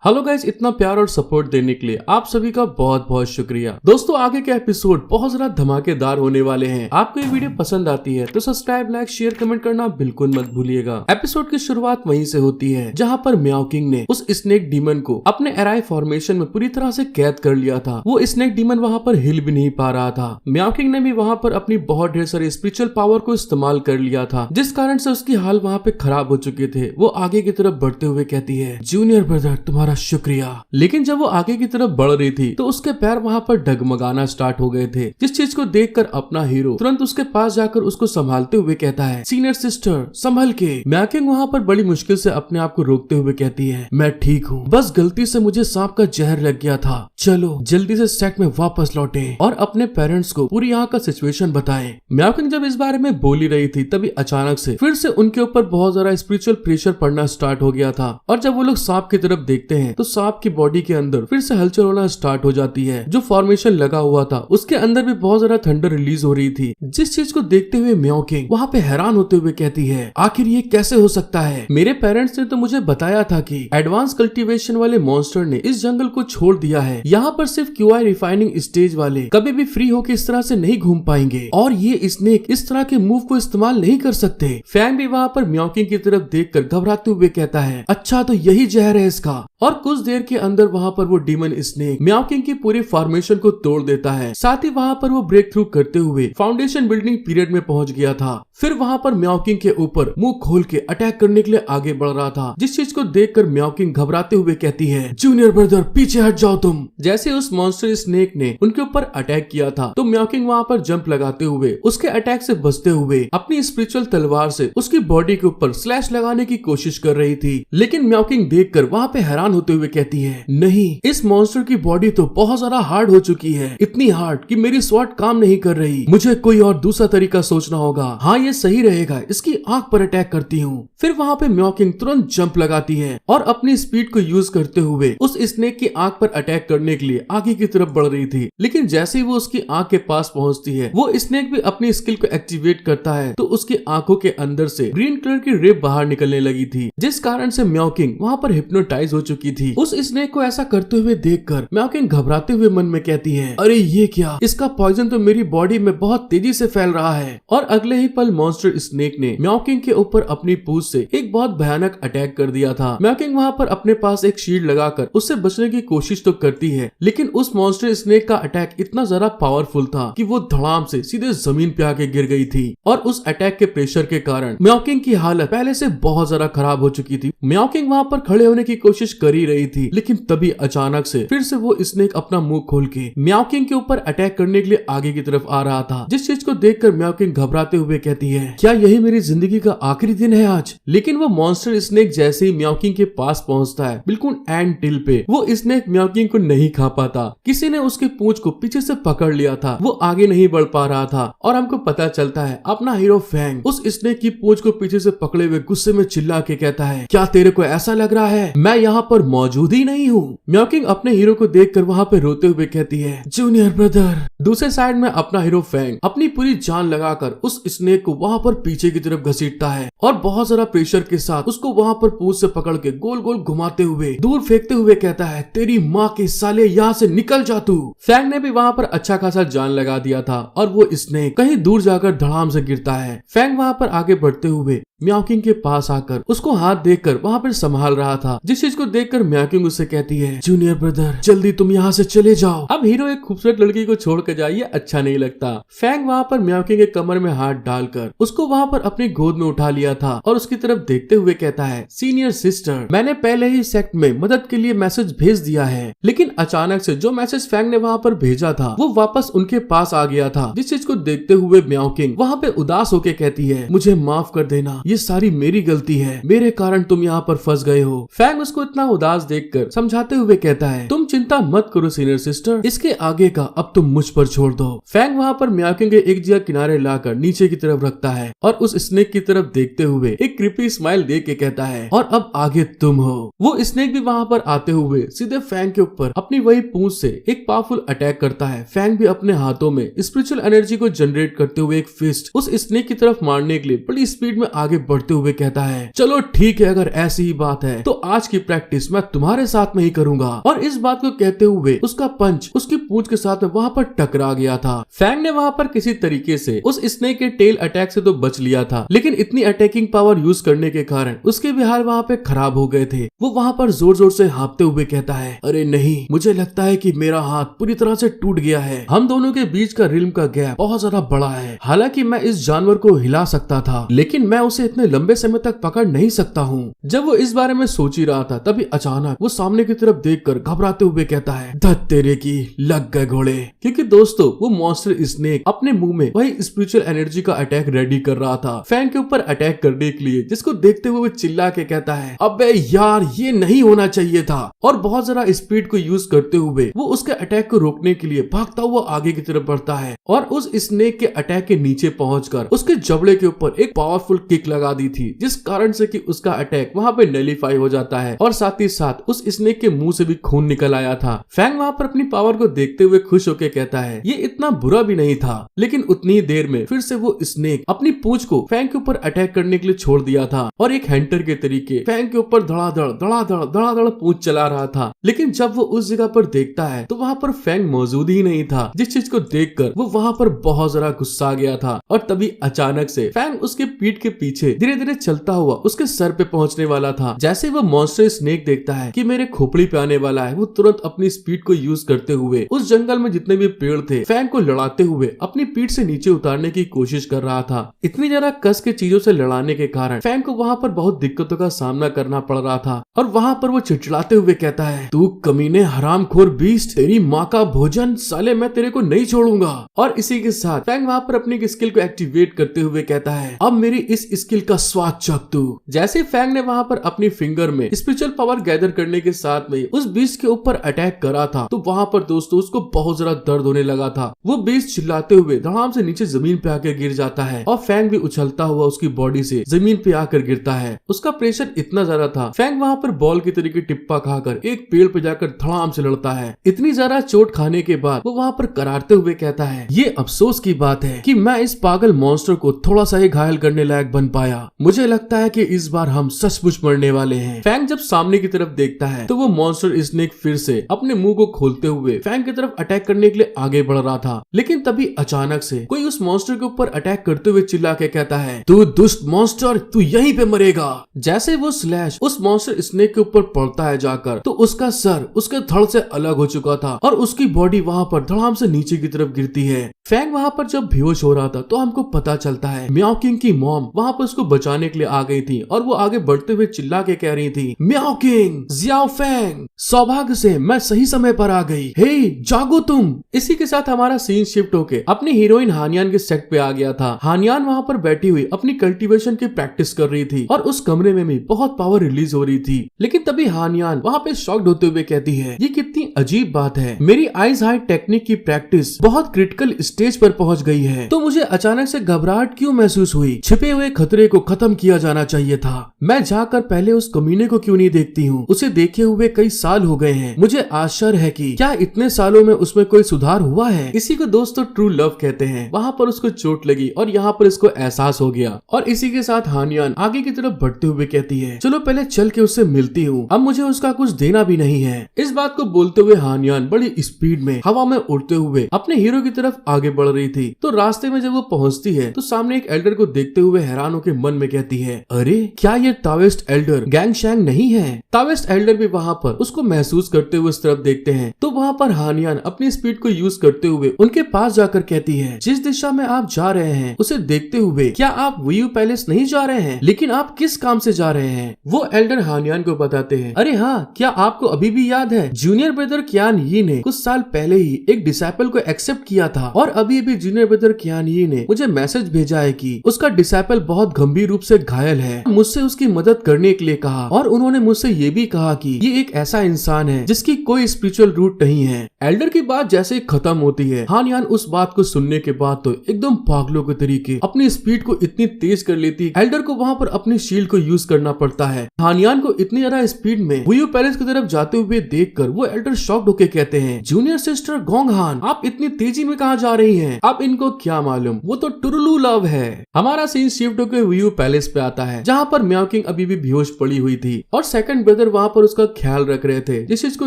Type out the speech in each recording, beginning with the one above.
Hello guys, इतना प्यार और सपोर्ट देने के लिए आप सभी का बहुत बहुत शुक्रिया। दोस्तों, आगे के एपिसोड बहुत ज्यादा धमाकेदार होने वाले हैं। आपको ये वीडियो पसंद आती है तो सब्सक्राइब, लाइक, शेयर, कमेंट करना बिल्कुल मत भूलिएगा। एपिसोड की शुरुआत वहीं से होती है जहाँ पर म्याओ किंग ने उस स्नेक डीमन को अपने एराई फॉर्मेशन में पूरी तरह से कैद कर लिया था। वो स्नेक डीमन वहाँ पर हिल भी नहीं पा रहा था। म्याओ किंग ने भी वहाँ पर अपनी बहुत ढेर सारी स्पिरिचुअल पावर को इस्तेमाल कर लिया था, जिस कारण से उसकी हाल वहाँ पे खराब हो चुके थे। वो आगे की तरफ बढ़ते हुए कहती है, जूनियर ब्रदर तुम्हारा शुक्रिया। लेकिन जब वो आगे की तरफ बढ़ रही थी तो उसके पैर वहाँ पर डगमगाना स्टार्ट हो गए थे, जिस चीज को देखकर अपना हीरो तुरंत उसके पास जाकर उसको संभालते हुए कहता है, सीनियर सिस्टर संभल के। म्याओ किंग वहाँ पर बड़ी मुश्किल से अपने आप को रोकते हुए कहती है, मैं ठीक हूँ, बस गलती से मुझे सांप का जहर लग गया था। चलो जल्दी से सेट में वापस लौटे और अपने पेरेंट्स को पूरी यहाँ का सिचुएशन बताएं। म्याओ किंग जब इस बारे में बोली रही थी तभी अचानक से फिर से उनके ऊपर बहुत ज्यादा स्पिरिचुअल प्रेशर पड़ना स्टार्ट हो गया था, और जब वो लोग सांप की तरफ देखते हैं तो सांप की बॉडी के अंदर फिर से हलचल होना स्टार्ट हो जाती है। जो फॉर्मेशन लगा हुआ था उसके अंदर भी बहुत ज्यादा थंडर रिलीज हो रही थी, जिस चीज को देखते हुए म्याओ किंग वहाँ पे हैरान होते हुए कहती है, आखिर ये कैसे हो सकता है? मेरे पेरेंट्स ने तो मुझे बताया था कि एडवांस कल्टीवेशन वाले मॉन्स्टर ने इस जंगल को छोड़ दिया है। यहाँ पर सिर्फ क्यूआई रिफाइनिंग स्टेज वाले कभी भी फ्री होकर इस तरह से नहीं घूम पाएंगे, और ये स्नेक इस तरह के मूव को इस्तेमाल नहीं कर सकते। फैंग भी वहाँ पर म्याओ किंग की तरफ देखकर घबराते हुए कहता है, अच्छा तो यही जहर है इसका। और कुछ देर के अंदर वहाँ पर वो डीमन स्नेक म्याओ किंग की पूरी फॉर्मेशन को तोड़ देता है। साथ ही वहाँ पर वो ब्रेक थ्रू करते हुए फाउंडेशन बिल्डिंग पीरियड में पहुंच गया था। फिर वहाँ पर म्याओ किंग के ऊपर मुंह खोल के अटैक करने के लिए आगे बढ़ रहा था, जिस चीज को देखकर म्याओ किंग घबराते हुए कहती है, जूनियर ब्रदर पीछे हट जाओ तुम। जैसे उस मॉन्स्टर स्नेक ने उनके ऊपर अटैक किया था तो म्याओ किंग वहाँ पर जंप लगाते हुए उसके अटैक से बचते हुए अपनी स्पिरिचुअल तलवार से उसकी बॉडी के ऊपर स्लैश लगाने की कोशिश कर रही थी। लेकिन म्याओ किंग देखकर वहाँ पे हैरान होते हुए कहती है, नहीं, इस मॉन्स्टर की बॉडी तो बहुत ज्यादा हार्ड हो चुकी है, इतनी हार्ड कि मेरी स्वॉर्ड काम नहीं कर रही। मुझे कोई और दूसरा तरीका सोचना होगा। हाँ ये सही रहेगा, इसकी आंख पर अटैक करती हूँ। फिर वहाँ पे म्याओ किंग तुरंत जंप लगाती है और अपनी स्पीड को यूज करते हुए उस स्नेक की आंख पर अटैक करने के लिए आगे की तरफ बढ़ रही थी। लेकिन जैसे ही वो उसकी आंख के पास पहुंचती है, वो स्नेक भी अपनी स्किल को एक्टिवेट करता है तो उसकी आंखों के अंदर से ग्रीन कलर की रेप बाहर निकलने लगी थी, जिस कारण से म्याओ किंग वहाँ पर हिप्नोटाइज हो चुकी थी। उस स्नेक को ऐसा करते हुए देखकर म्याओ किंग घबराते हुए मन में कहती है, अरे ये क्या, इसका पॉइजन तो मेरी बॉडी में बहुत तेजी से फैल रहा है। और अगले ही पल मॉन्स्टर स्नेक ने म्याओ किंग के ऊपर अपनी पूंछ से एक बहुत भयानक अटैक कर दिया था। म्याओ किंग वहाँ पर अपने पास एक शील्ड लगाकर उससे बचने की कोशिश तो करती है, लेकिन उस मॉन्स्टर स्नेक का अटैक इतना ज्यादा पावरफुल था कि वो धड़ाम से सीधे जमीन पे आके गिर गई थी। और उस अटैक के प्रेशर के कारण म्याओ किंग की हालत पहले से बहुत ज्यादा खराब हो चुकी थी। म्याओ किंग वहाँ पर खड़े होने की कोशिश कर ही रही थी, लेकिन तभी अचानक से फिर से वो स्नेक अपना मुंह खोल के म्याओ किंग के ऊपर अटैक करने के लिए आगे की तरफ आ रहा था, जिस चीज को देखकर म्याओ किंग घबराते हुए कहती है, क्या यही मेरी जिंदगी का आखिरी दिन है आज? लेकिन वो मॉन्स्टर स्नेक जैसे ही म्याओ किंग के पास पहुंचता है, बिल्कुल एंड टिल पे वो स्नेक म्याओ किंग को नहीं खा पाता। किसी ने उसके पूंछ को पीछे से पकड़ लिया था, वो आगे नहीं बढ़ पा रहा था। और हमको पता चलता है अपना हीरो फैंग उस स्नेक की पूंछ को पीछे से पकड़े हुए गुस्से में चिल्ला के कहता है, क्या तेरे को ऐसा लग रहा है मैं यहाँ पर मौजूद ही नहीं हूँ? म्याओ किंग अपने हीरो को देखकर वहाँ पे रोते हुए कहती है, जूनियर ब्रदर। दूसरे साइड में अपना हीरो फैंग अपनी पूरी जान लगाकर उस स्नेक को वहाँ पर पीछे की तरफ घसीटता है और बहुत सारा प्रेशर के साथ उसको वहाँ पर पूंछ से पकड़ के गोल गोल घुमाते हुए दूर फेंकते हुए कहता है, तेरी माँ के साले यहाँ से निकल जा तू। फैंग ने भी वहाँ पर अच्छा खासा जान लगा दिया था और वो स्नेक कहीं दूर जाकर धड़ाम से गिरता है। फैंग वहाँ पर आगे बढ़ते हुए म्याओ किंग के पास आकर उसको हाथ देकर वहाँ पर संभाल रहा था, जिस चीज को देखकर म्याओ किंग उससे कहती है, जूनियर ब्रदर जल्दी तुम यहाँ से चले जाओ। अब हीरो एक खूबसूरत लड़की को छोड़ कर जाए, अच्छा नहीं लगता। फैंग वहाँ पर म्याओ किंग के कमर में हाथ डालकर उसको वहाँ पर अपनी गोद में उठा लिया था और उसकी तरफ देखते हुए कहता है, सीनियर सिस्टर मैंने पहले ही सेक्ट में मदद के लिए मैसेज भेज दिया है। लेकिन अचानक से जो मैसेज फैंग ने वहाँ पर भेजा था वो वापस उनके पास आ गया था, जिस चीज को देखते हुए म्याओ किंग वहाँ पे उदास होके कहती है, मुझे माफ कर देना, ये सारी मेरी गलती है, मेरे कारण तुम यहाँ पर फंस गए हो। फैंग उसको इतना उदास देखकर समझाते हुए कहता है, तुम चिंता मत करो सीनियर सिस्टर, इसके आगे का अब तुम मुझ पर छोड़ दो। फैंग वहाँ पर मियाओकिंग के एक जगह किनारे लाकर नीचे की तरफ रखता है और उस स्नेक की तरफ देखते हुए एक क्रीपी स्माइल दे के कहता है, और अब आगे तुम हो। वो स्नेक भी वहाँ पर आते हुए सीधे फैंग के ऊपर अपनी वही पूंछ से एक पावरफुल अटैक करता है। फैंग भी अपने हाथों में स्पिरिचुअल एनर्जी को जनरेट करते हुए एक फिस्ट उस स्नेक की तरफ मारने के लिए बड़ी स्पीड में आगे बढ़ते हुए कहता है, चलो ठीक है, अगर ऐसी ही बात है तो आज की प्रैक्टिस मैं तुम्हारे साथ में ही करूंगा। और इस बात को कहते हुए उसका पंच उसकी पूंछ के साथ में वहाँ पर टकरा गया था। फैंग ने वहाँ पर किसी तरीके से उस स्नेक के टेल अटैक से तो बच लिया था, लेकिन इतनी अटैकिंग पावर यूज करने के कारण उसके भी हाल वहाँ पे खराब हो गए थे। वो वहाँ पर जोर जोर से हाँफते हुए कहता है, अरे नहीं, मुझे लगता है कि मेरा हाथ पूरी तरह से टूट गया है। हम दोनों के बीच का रिल्म का गैप बहुत ज्यादा बड़ा है। हालांकि मैं इस जानवर को हिला सकता था, लेकिन मैं उसे इतने लंबे समय तक पकड़ नहीं सकता हूँ। जब वो इस बारे में सोच ही रहा था तभी अचानक वो सामने की तरफ देखकर घबराते हुए कहता है, धत तेरे की, लग गए घोड़े। क्योंकि दोस्तों वो मॉन्स्टर स्नेक अपने मुंह में वही स्पिरिचुअल एनर्जी का अटैक रेडी कर रहा था फैंग के ऊपर अटैक करने के लिए, जिसको देखते हुए वो चिल्ला के कहता है, अबे यार ये नहीं होना चाहिए था। और बहुत ज्यादा स्पीड को यूज करते हुए वो उसके अटैक को रोकने के लिए भागता हुआ आगे की तरफ बढ़ता है और उस स्नेक के अटैक के नीचे पहुंचकर उसके जबड़े के ऊपर एक पावरफुल किक लगा दी थी, जिस कारण से कि उसका अटैक वहां पे नलीफाई हो जाता है और साथ ही साथ उस स्नेक के मुंह से भी खून निकल आया था। फैंग वहां पर अपनी पावर को देखते हुए खुश होकर कहता है, ये इतना बुरा भी नहीं था। लेकिन उतनी ही देर में फिर से वो स्नेक अपनी पूंछ को फैंग के ऊपर अटैक करने के लिए छोड़ दिया था और एक हंटर के तरीके फैंग के ऊपर धड़ाधड़ पूंछ चला रहा था। लेकिन जब वो उस जगह पर देखता है तो वहाँ पर फैंग मौजूद ही नहीं था, जिस चीज को देखकर वो वहाँ पर बहुत जरा गुस्सा गया था। और तभी अचानक से फैंग उसके पीठ के पीछे धीरे धीरे चलता हुआ उसके सर पे पहुंचने वाला था। जैसे वो मॉन्स्टर स्नेक देखता है कि मेरे खोपड़ी पे आने वाला है, वो तुरंत अपनी स्पीड को यूज करते हुए उस जंगल में जितने भी पेड़ थे फैंग को लड़ाते हुए अपनी पीठ से नीचे उतारने की कोशिश कर रहा था। इतनी जरा कस के चीजों से लड़ाने के कारण फैंग को वहाँ पर बहुत दिक्कतों का सामना करना पड़ रहा था और वहाँ पर वो चिड़चिड़ाते हुए कहता है, तू कमीने हरामखोर बीस्ट, तेरी माँ का भोजन, साले मैं तेरे को नहीं छोड़ूंगा। और इसी के साथ फैंग वहाँ पर अपनी स्किल को एक्टिवेट करते हुए कहता है, अब मेरी इस स्किल का स्वाद चख तू। जैसे फैंग ने वहाँ पर अपनी फिंगर में स्पिरिचुअल पावर गैदर करने के साथ में उस बीस्ट के ऊपर अटैक करा था तो वहाँ पर दोस्तों उसको बहुत ज्यादा दर्द होने लगा था। वो बीस्ट चिल्लाते हुए धड़ाम से नीचे जमीन पे आकर गिर जाता है और फैंग भी उछलता हुआ उसकी बॉडी से जमीन पे आकर गिरता है। उसका प्रेशर इतना ज्यादा था, फैंग वहाँ पर बॉल की तरीके टिप्पा खाकर एक पेड़ पे जाकर धड़ाम से लड़ता है। इतनी ज्यादा चोट खाने के बाद वो वहाँ पर करारते हुए कहता है, ये अफसोस की बात है कि मैं इस पागल मॉन्स्टर को थोड़ा सा ही घायल करने लायक बन पाया। मुझे लगता है कि इस बार हम सचमुच मरने वाले हैं। फैंग जब सामने की तरफ देखता है तो वो मॉन्स्टर स्नेक फिर से अपने मुंह को खोलते हुए फैंग की तरफ अटैक करने के लिए आगे बढ़ रहा था। लेकिन तभी अचानक से कोई उस मॉन्स्टर के ऊपर अटैक करते हुए चिल्ला के कहता है, तू दुष्ट मॉन्स्टर, तू यहीं पे मरेगा। जैसे वो स्लैश उस मॉन्स्टर स्नेक के ऊपर पड़ता है जाकर तो उसका सर उसके धड़ से अलग हो चुका था और उसकी बॉडी वहाँ पर धड़ाम से नीचे की तरफ गिरती है। फैंग वहाँ पर जब बेहोश हो रहा था तो हमको पता चलता है मियाओ किंग की मॉम वहाँ पर उसको बचाने के लिए आ गई थी और वो आगे बढ़ते हुए चिल्ला के कह रही थी, मियाओ किंग, जियाओ फैंग, सौभाग्य से मैं सही समय पर आ गई, हे जागो तुम। इसी के साथ हमारा सीन शिफ्ट होके अपनी हीरोइन हानियान के सेट पे आ गया था। हानियान वहाँ पर बैठी हुई अपनी कल्टीवेशन की प्रैक्टिस कर रही थी और उस कमरे में भी बहुत पावर रिलीज हो रही थी। लेकिन तभी हानियान वहाँ पे शॉक्ड होते हुए कहती है, ये कितनी अजीब बात है, मेरी आइज हाई टेक्निक की प्रैक्टिस बहुत क्रिटिकल स्टेज पर पहुँच गई है तो मुझे अचानक से घबराहट क्यों महसूस हुई। छिपे हुए खतरे को खत्म किया जाना चाहिए था। मैं जाकर पहले उस कमीने को क्यों नहीं देखती हूँ, उसे देखे हुए कई साल हो गए हैं। मुझे आश्चर्य है कि क्या इतने सालों में उसमें कोई सुधार हुआ है। इसी को दोस्तों ट्रू लव कहते हैं। वहाँ पर उसको चोट लगी और यहाँ पर इसको एहसास हो गया और इसी के साथ हानियान आगे की तरफ बढ़ते हुए कहती है, चलो पहले चल के उससे मिलती हूँ, अब मुझे उसका कुछ देना भी नहीं है। इस बात को बोलते हुए हानियान बड़ी स्पीड में हवा में उड़ते हुए अपने हीरो की तरफ आगे बढ़ रही थी। तो रास्ते में जब वो पहुँचती है तो सामने एक एल्डर को देखते हुए हैरान होकर मन में कहती है, अरे क्या ये तावेस्ट एल्डर गैंग शैंग नहीं है। तावेस्ट एल्डर भी वहाँ पर उसको महसूस करते हुए उस तरफ देखते हैं तो वहाँ पर हानियान अपनी स्पीड को यूज करते हुए उनके पास जाकर कहती है, जिस दिशा में आप जा रहे हैं उसे देखते हुए क्या आप वीयू पैलेस नहीं जा रहे हैं, लेकिन आप किस काम से जा रहे हैं। वो एल्डर हानियान को बताते हैं, अरे हाँ, क्या आपको अभी भी याद है जूनियर ब्रदर क्यान यी ने कुछ साल पहले ही एक डिसाइपल को एक्सेप्ट किया था और अभी भी जूनियर ब्रदर क्यान यी ने मुझे मैसेज भेजा है कि उसका डिसाइपल बहुत गंभीर रूप से घायल है, मुझसे उसकी मदद करने के लिए कहा और उन्होंने मुझसे ये भी कहा कि ये एक ऐसा इंसान है जिसके जिसकी कोई स्पिरिचुअल रूट नहीं है। एल्डर की बात जैसे ही खत्म होती है, हान यान उस बात को सुनने के बाद तो एकदम पागलों के तरीके अपनी स्पीड को इतनी तेज कर लेती, एल्डर को वहाँ पर अपनी शील्ड को यूज करना पड़ता है। हान यान को इतनी ज्यादा स्पीड में वुयू पैलेस की तरफ जाते हुए देखकर वो एल्डर शॉक्ड होकर कहते हैं, जूनियर सिस्टर गोंग हान, आप इतनी तेजी में कहाँ जा रही हैं? आप इनको क्या मालूम, वो तो टुरुलू लव है। हमारा सीन शिफ्ट होकर वुयू पैलेस पे आता है, जहाँ पर म्याओ किंग अभी भी बेहोश पड़ी हुई थी और सेकंड ब्रदर वहाँ पर उसका ख्याल रख रहे थे। जिस चीज को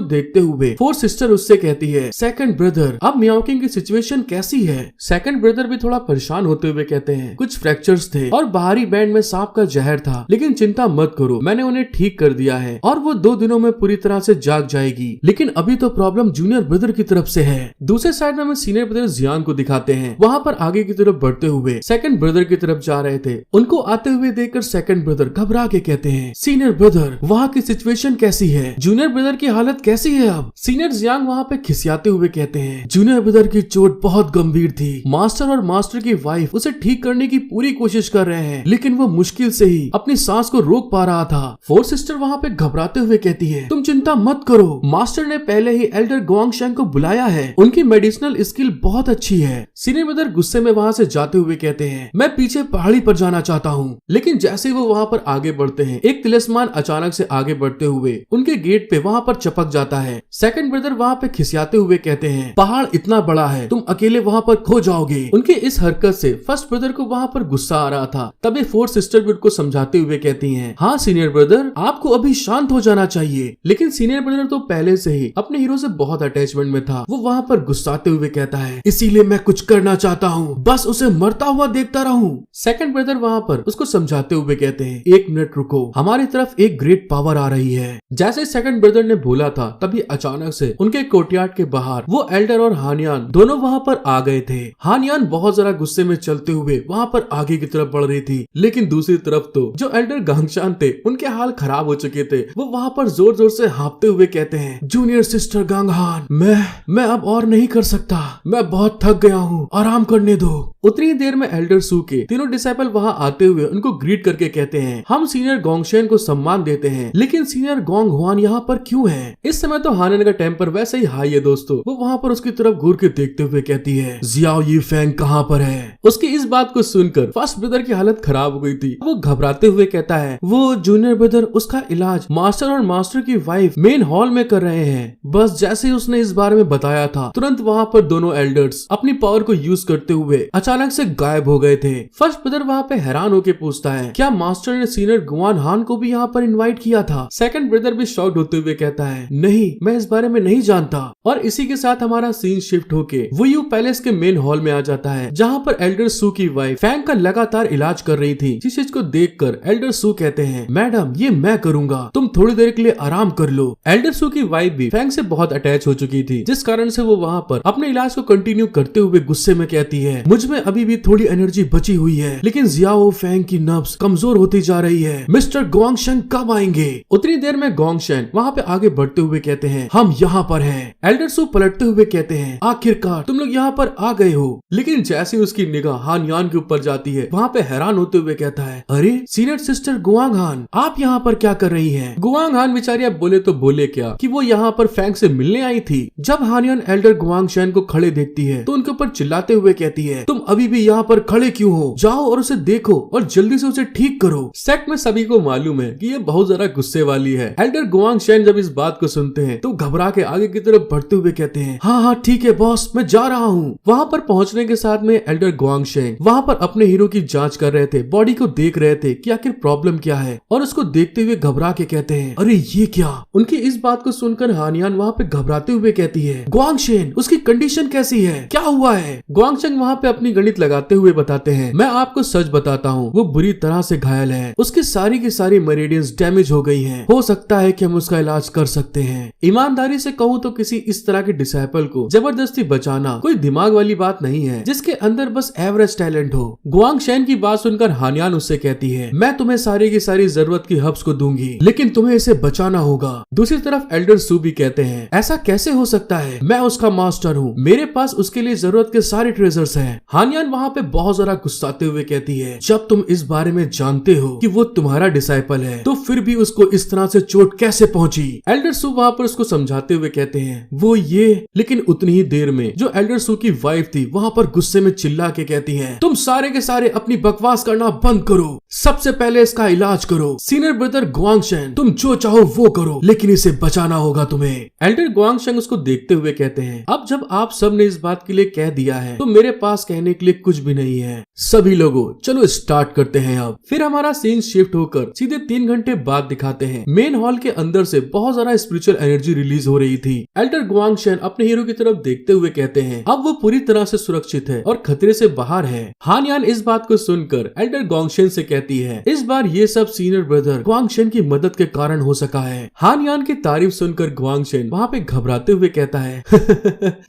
देखते हुए फोर्थ सिस्टर उससे कहती है, सेकंड ब्रदर अब म्याओ किंग की सिचुएशन कैसी है? सेकंड ब्रदर भी थोड़ा परेशान होते हुए कहते हैं, कुछ फ्रैक्चर्स थे और बाहरी बैंड में सांप का जहर था, लेकिन चिंता मत करो, मैंने उन्हें ठीक कर दिया है और वो 2 दिनों में पूरी तरह से जाग जाएगी। लेकिन अभी तो प्रॉब्लम जूनियर ब्रदर की तरफ से है। दूसरे साइड में हमें सीनियर ब्रदर जियान को दिखाते हैं, वहाँ पर आगे की तरफ बढ़ते हुए सेकंड ब्रदर की तरफ जा रहे थे। उनको आते हुए देखकर सेकंड ब्रदर घबरा के कहते हैं, सीनियर ब्रदर वहाँ की सिचुएशन कैसी है? जूनियर ब्रदर की हालत कैसी है अब? सीनियर जियांग वहाँ पे खिसियाते हुए कहते हैं, जूनियर ब्रदर की चोट बहुत गंभीर थी, मास्टर और मास्टर की वाइफ उसे ठीक करने की पूरी कोशिश कर रहे हैं, लेकिन वो मुश्किल से ही अपनी सांस को रोक पा रहा था। फोर्थ सिस्टर वहाँ पे घबराते हुए कहती है, तुम चिंता मत करो, मास्टर ने पहले ही एल्डर गुआंगशेंग को बुलाया है, उनकी मेडिसिनल स्किल बहुत अच्छी है। सीनियर ब्रदर गुस्से में वहाँ से जाते हुए कहते हैं, मैं पीछे पहाड़ी पर जाना चाहता हूँ। लेकिन जैसे वो वहाँ पर आगे बढ़ते हैं, एक तिलिस्मान अचानक से आगे बढ़ते हुए उनके गेट पे वहाँ पर चपक जाता है। सेकंड ब्रदर वहाँ पे खिसियाते हुए कहते हैं, पहाड़ इतना बड़ा है, तुम अकेले वहाँ पर खो जाओगे। उनके इस हरकत से फर्स्ट ब्रदर को वहाँ पर गुस्सा आ रहा था। तभी फोर्थ सिस्टर भी उनको समझाते हुए कहती हैं, हाँ सीनियर ब्रदर आपको अभी शांत हो जाना चाहिए। लेकिन सीनियर ब्रदर तो पहले से ही अपने हीरो से बहुत अटैचमेंट में था। वो वहाँ पर गुस्साते हुए कहता है, इसीलिए मैं कुछ करना चाहता हूँ, बस उसे मरता हुआ देखता रहूं। सेकंड ब्रदर वहाँ पर उसको समझाते हुए कहते हैं, 1 मिनट रुको, हमारी तरफ एक ग्रेट पावर आ रही है। जैसे सेकंड ब्रदर ने बोला था, तभी अचानक से उनके कोर्टयार्ड के बाहर वो एल्डर और हानियान दोनों वहाँ पर आ गए थे। हानियान बहुत जरा गुस्से में चलते हुए वहाँ पर आगे की तरफ बढ़ रही थी, लेकिन दूसरी तरफ तो जो एल्डर गांगशान थे उनके हाल खराब हो चुके थे। वो वहाँ पर जोर जोर से हाँफते हुए कहते हैं, जूनियर सिस्टर गांगहान, मैं अब और नहीं कर सकता, मैं बहुत थक गया हूँ, आराम करने दो। उतनी देर में एल्डर सू के तीनों डिसाइपल वहाँ आते हुए उनको ग्रीट करके कहते हैं, हम सीनियर गोंगशेन को सम्मान देते हैं, लेकिन सीनियर गोंग हुआन यहाँ पर क्यों है? इस समय तो हानियान का टेम्पर वैसे ही हाई है दोस्तों। वो वहाँ पर उसकी तरफ घूर के देखते हुए कहती है, जियाओ यी फेंग कहाँ पर है? उसकी इस बात को सुनकर फर्स्ट ब्रदर की हालत खराब हो गई थी। वो घबराते हुए कहता है, वो जूनियर ब्रदर उसका इलाज मास्टर और मास्टर की वाइफ मेन हॉल में कर रहे हैं। बस जैसे ही उसने इस बारे में बताया था, तुरंत वहाँ पर दोनों एल्डर्स अपनी पावर को यूज करते हुए अचानक से गायब हो गए थे। फर्स्ट ब्रदर वहाँ पे हैरान होके पूछता है, क्या मास्टर ने सीनियर गुआन हान को भी यहाँ पर इनवाइट किया था? सेकंड ब्रदर भी शॉक्ड होते हुए कहता है, नहीं, मैं इस बारे में नहीं जानता। और इसी के साथ हमारा सीन शिफ्ट होके वुयू पैलेस के मेन हॉल में आ जाता है, जहाँ पर एल्डर सू की वाइफ फैंग का लगातार इलाज कर रही थी। जिस चीज को देखकर एल्डर सू कहते हैं, मैडम ये मैं करूंगा, तुम थोड़ी देर के लिए आराम कर लो। एल्डर सू की वाइफ भी फैंग से बहुत अटैच हो चुकी थी, जिस कारण से वो वहाँ पर अपने इलाज को कंटिन्यू करते हुए गुस्से में कहती है, मुझ में अभी भी थोड़ी एनर्जी बची हुई है, लेकिन जियाओ फैंग की नब्ज कमजोर होती जा रही है। मिस्टर गुआंगशेन कब आएंगे? उतनी देर में गुआंगशेन वहाँ पे आगे बढ़ते हुए कहते हैं, हम यहाँ पर हैं। एल्डर सू पलटते हुए कहते हैं, आखिरकार तुम लोग यहाँ पर आ गए हो। लेकिन जैसे उसकी निगाह हानियान के ऊपर जाती है, वहाँ पे हैरान होते हुए कहता है, अरे सीनियर सिस्टर गुआंग हान, आप यहाँ पर क्या कर रही हैं? गुआंग हान बेचारी अब बोले तो बोले क्या कि वो यहाँ पर फैंग से मिलने आई थी। जब हानियान एल्डर गुआंगशेन को खड़े देखती है तो उनके ऊपर चिल्लाते हुए कहती है, तुम अभी भी यहाँ पर खड़े क्यों हो? जाओ और उसे देखो और जल्दी से उसे ठीक करो। सेट में सभी को मालूम है कि ये बहुत ज्यादा गुस्से वाली है। एल्डर गुआंगशेन जब इस बात को सुनते हैं तो घबरा के आगे की तरफ बढ़ते हुए कहते हैं, हाँ हाँ ठीक है बॉस, मैं जा रहा हूँ। वहाँ पर पहुँचने के साथ में एल्डर गुआंगशेन वहाँ पर अपने हीरो की जांच कर रहे थे, बॉडी को देख रहे थे कि आखिर प्रॉब्लम क्या है, और उसको देखते हुए घबरा के कहते हैं, अरे ये क्या? उनकी इस बात को सुनकर हानियान वहाँ पे घबराते हुए कहती है, गुआंगशेन उसकी कंडीशन कैसी है, क्या हुआ है? गुआंगशेन वहाँ पे अपनी गणित लगाते हुए बताते हैं, मैं आपको सच बताता हूँ, वो बुरी तरह से घायल है, उसकी सारी की सारी मेरिडियंस डैमेज हो गई हैं। हो सकता है कि हम उसका इलाज कर सकते हैं। ईमानदारी से कहूँ तो किसी इस तरह के डिसाइपल को जबरदस्ती बचाना कोई दिमाग वाली बात नहीं है, जिसके अंदर बस एवरेज टैलेंट हो। गुआंगशेन की बात सुनकर हानियान उससे कहती है, मैं तुम्हें सारी की सारी जरूरत की हब्स को दूंगी, लेकिन तुम्हें इसे बचाना होगा। दूसरी तरफ एल्डर सू भी कहते हैं, ऐसा कैसे हो सकता है, मैं उसका मास्टर हूँ, मेरे पास उसके लिए जरूरत के सारे ट्रेजर्स हैं। हानियान वहाँ पे बहुत ज्यादा गुस्साते हुए कहती है, जब तुम इस बारे में जानते हो कि वो तुम्हारा डिसाइपल है तो फिर भी उसको इस तरह से चोट कैसे पहुंची। एल्डर सू वहाँ पर उसको समझाते हुए कहते हैं वो ये, लेकिन उतनी ही देर में जो एल्डर सू की वाइफ थी वहाँ पर गुस्से में चिल्ला के कहती है, तुम सारे के सारे अपनी बकवास करना बंद करो, सबसे पहले इसका इलाज करो। सीनियर ब्रदर गुआंगशेन, तुम जो चाहो वो करो, लेकिन इसे बचाना होगा तुम्हें। एल्डर गुआंगशेन उसको देखते हुए कहते हैं, अब जब आप सब ने इस बात के लिए कह दिया है तो मेरे पास कहने के लिए कुछ भी नहीं है। सभी लोगों चलो स्टार्ट करते हैं। अब फिर हमारा सीन शिफ्ट होकर सीधे 3 घंटे बाद दिखाते हैं। मेन हॉल के अंदर से बहुत ज्यादा स्पिरिचुअल एनर्जी रिलीज हो रही थी। एल्डर गुआंगशेन अपने हीरो की तरफ देखते हुए कहते हैं, अब वो पूरी तरह से सुरक्षित है और खतरे से बाहर है। हानियान इस बात को सुनकर एल्डर गुआंगशेन से कहती है, इस बार ये सब सीनियर ब्रदर गुआंगशेन की मदद के कारण हो सका है। हानियान की तारीफ सुनकर गुआंगशेन वहाँ पे घबराते हुए कहता है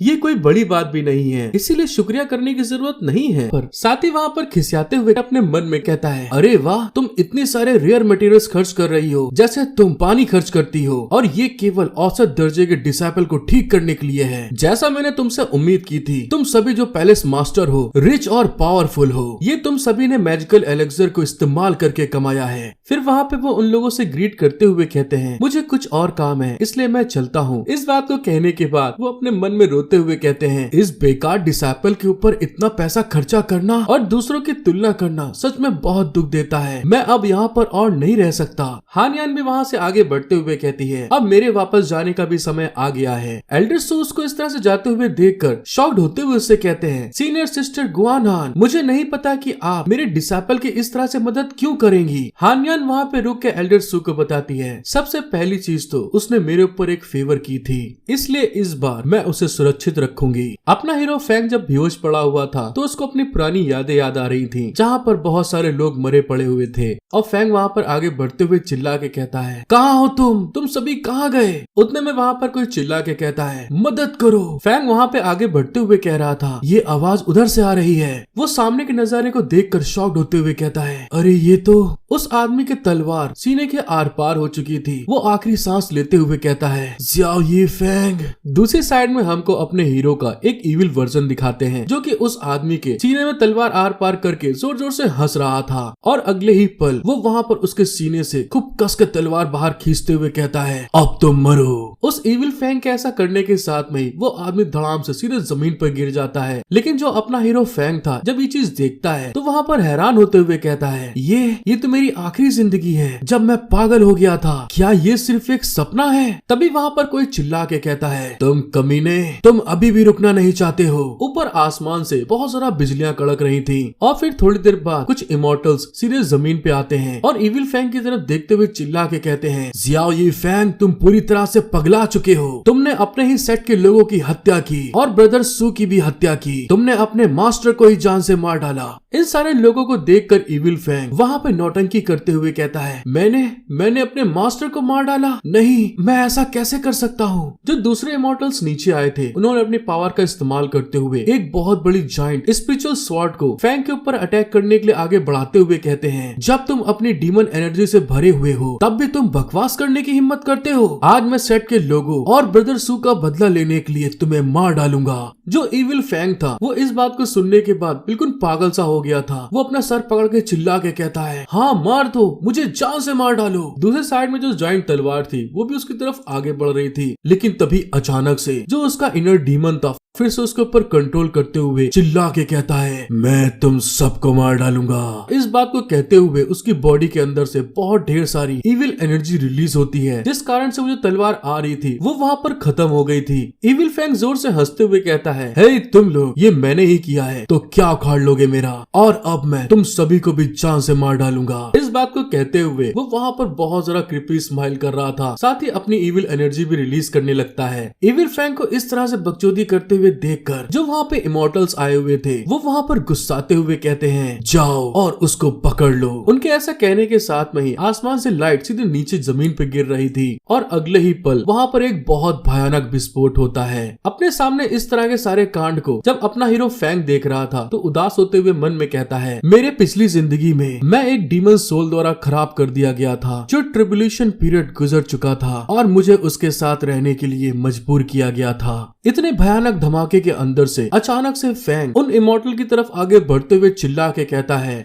ये कोई बड़ी बात भी नहीं है, इसीलिए शुक्रिया करने की जरूरत नहीं है। पर साथ ही वहाँ पर खिसियाते हुए अपने मन में कहता है, अरे वाह, तुम इतने सारे रेयर मटेरियल्स खर्च कर रही हो जैसे तुम पानी खर्च करती हो, और ये केवल औसत दर्जे के डिसाइपल को ठीक करने के लिए है। जैसा मैंने तुमसे उम्मीद की थी, तुम सभी जो पैलेस मास्टर हो, रिच और पावरफुल हो, ये तुम सभी ने मैजिकल एलेक्सर को इस्तेमाल करके कमाया है। फिर वहाँ पे वो उन लोगों से ग्रीट करते हुए कहते हैं, मुझे कुछ और काम है इसलिए मैं चलता हूँ। इस बात को कहने के बाद वो अपने मन में रोते हुए कहते हैं, इस बेकार डिसाइपल के ऊपर इतना पैसा खर्चा करना और दूसरों की तुलना करना सच में बहुत दुख देता है। मैं अब यहाँ पर और नहीं रह सकता। हानियान भी वहाँ से आगे बढ़ते हुए कहती है, अब मेरे वापस जाने का भी समय आ गया है। एल्डर सू उसको इस तरह से जाते हुए देखकर शॉक्ड होते हुए उससे कहते हैं, सीनियर सिस्टर गुआनहान, मुझे नहीं पता कि आप मेरे डिसाइपल की इस तरह से मदद क्यों करेंगी। हानियान वहाँ पे रुक के एल्डर सू को बताती है, सबसे पहली चीज तो उसने मेरे ऊपर एक फेवर की थी, इसलिए इस बार मैं उसे सुरक्षित रखूंगी। अपना हीरो फैंग जब बेहोश पड़ा हुआ था तो उसको अपनी पुरानी यादें याद आ रही थी, जहाँ पर बहुत सारे लोग मरे पड़े हुए थे। और फैंग वहाँ पर आगे बढ़ते हुए चिल्ला के कहता है, कहाँ हो तुम सभी कहाँ गए। उतने में वहाँ पर कोई चिल्ला के कहता है, मदद करो। फैंग वहाँ पे आगे बढ़ते हुए कह रहा था, ये आवाज उधर से आ रही है। वो सामने के नजारे को देखकर शॉक्ड होते हुए कहता है, अरे ये तो उस आदमी की तलवार सीने के आर पार हो चुकी थी। वो आखिरी सांस लेते हुए कहता है, ज़ियाओ ये फैंग। दूसरी साइड में हमको अपने हीरो का एक इविल वर्जन दिखाते हैं, जो कि उस आदमी के सीने में तलवार आर पार करके जोर जोर से हंस रहा था, और अगले ही पल वो वहाँ पर उसके सीने से खूब कस के तलवार बाहर खींचते हुए कहता है, अब तुम मरो। उस इविल फैंग के ऐसा करने के साथ में ही वो आदमी धड़ाम से सीधे जमीन पर गिर जाता है। लेकिन जो अपना हीरो फैंग था, जब ये चीज देखता है तो वहाँ पर हैरान होते हुए कहता है, ये तो मेरी आखिरी जिंदगी है, जब मैं पागल हो गया था, क्या ये सिर्फ एक सपना है। तभी वहाँ पर कोई चिल्ला के कहता है, तुम कमीने, तुम अभी भी रुकना नहीं चाहते हो। ऊपर आसमान से बहुत सारा बिजलियां कड़क रही थी, और फिर थोड़ी देर बाद कुछ इमोर्टल्स सीधे जमीन पे आते हैं और इविल फैंग की तरफ देखते हुए चिल्ला के कहते हैं, ज़ियाओ ये फैंग, तुम पूरी तरह से पगला चुके हो। तुमने अपने ही सेट के लोगों की हत्या की और ब्रदर सू की भी हत्या की। तुमने अपने मास्टर को ही जान से मार डाला। इन सारे लोगों को देखकर इविल फैंग वहाँ पे नौटंकी करते हुए कहता है, मैंने अपने मास्टर को मार डाला? नहीं, मैं ऐसा कैसे कर सकता हूँ। जो दूसरे इमोर्टल्स नीचे आए थे, उन्होंने अपनी पावर का इस्तेमाल करते हुए एक बहुत बड़ी जायंट स्पिरिचुअल स्वॉर्ड को फैंग के ऊपर अटैक करने के लिए आगे बढ़ाते हुए कहते हैं, जब तुम अपनी डीमन एनर्जी से भरे हुए हो तब भी तुम बकवास करने की हिम्मत करते हो। आज मैं सेट के लोगों और ब्रदर सू का बदला लेने के लिए तुम्हें मार डालूंगा। जो इविल फैंग था वो इस बात को सुनने के बाद बिल्कुल पागल सा हो गया था। वो अपना सर पकड़ के चिल्ला के कहता है, हाँ मार दो, मुझे जान से मार डालो। दूसरे साइड में जो जायंट तलवार थी वो भी उसकी तरफ आगे बढ़ रही थी, लेकिन तभी अचानक से जो उसका इनर डीमन था फिर से उसके ऊपर कंट्रोल करते हुए चिल्ला के कहता है, मैं तुम सबको मार डालूंगा। इस बात को कहते हुए उसकी बॉडी के अंदर से बहुत ढेर सारी इविल एनर्जी रिलीज होती है, जिस कारण से वो जो तलवार आ रही थी वो वहाँ पर खत्म हो गई थी। इविल फैंग जोर से हंसते हुए कहता है, हे तुम लोग, ये मैंने ही किया है तो क्या उखाड़ लोगे मेरा, और अब मैं तुम सभी को भी जान से मार डालूंगा। इस बात को कहते हुए वो वहाँ पर बहुत जरा क्रिपी स्माइल कर रहा था, साथ ही अपनी इविल एनर्जी भी रिलीज करने लगता है। इविल फैंग को इस तरह से बकचोदी करते हुए देखकर जो वहाँ पे इमोर्टल्स आए हुए थे वो वहाँ पर गुस्साते हुए कहते हैं, जाओ और उसको पकड़ लो। उनके ऐसा कहने के साथ में ही आसमान से लाइट सीधे नीचे जमीन पे गिर रही थी, और अगले ही पल वहाँ पर एक बहुत भयानक विस्फोट होता है। अपने सामने इस तरह के सारे कांड को जब अपना हीरो फैंग देख रहा था तो उदास होते हुए मन में कहता है, मेरे पिछली जिंदगी में मैं एक डीमन सोल द्वारा खराब कर दिया गया था, जो ट्रिब्यूलेशन पीरियड गुजर चुका था और मुझे उसके साथ रहने के लिए मजबूर किया गया था। इतने भयानक धमाके के अंदर से अचानक से फैंग उन इमॉर्टल की तरफ आगे बढ़ते हुए चिल्ला के कहता है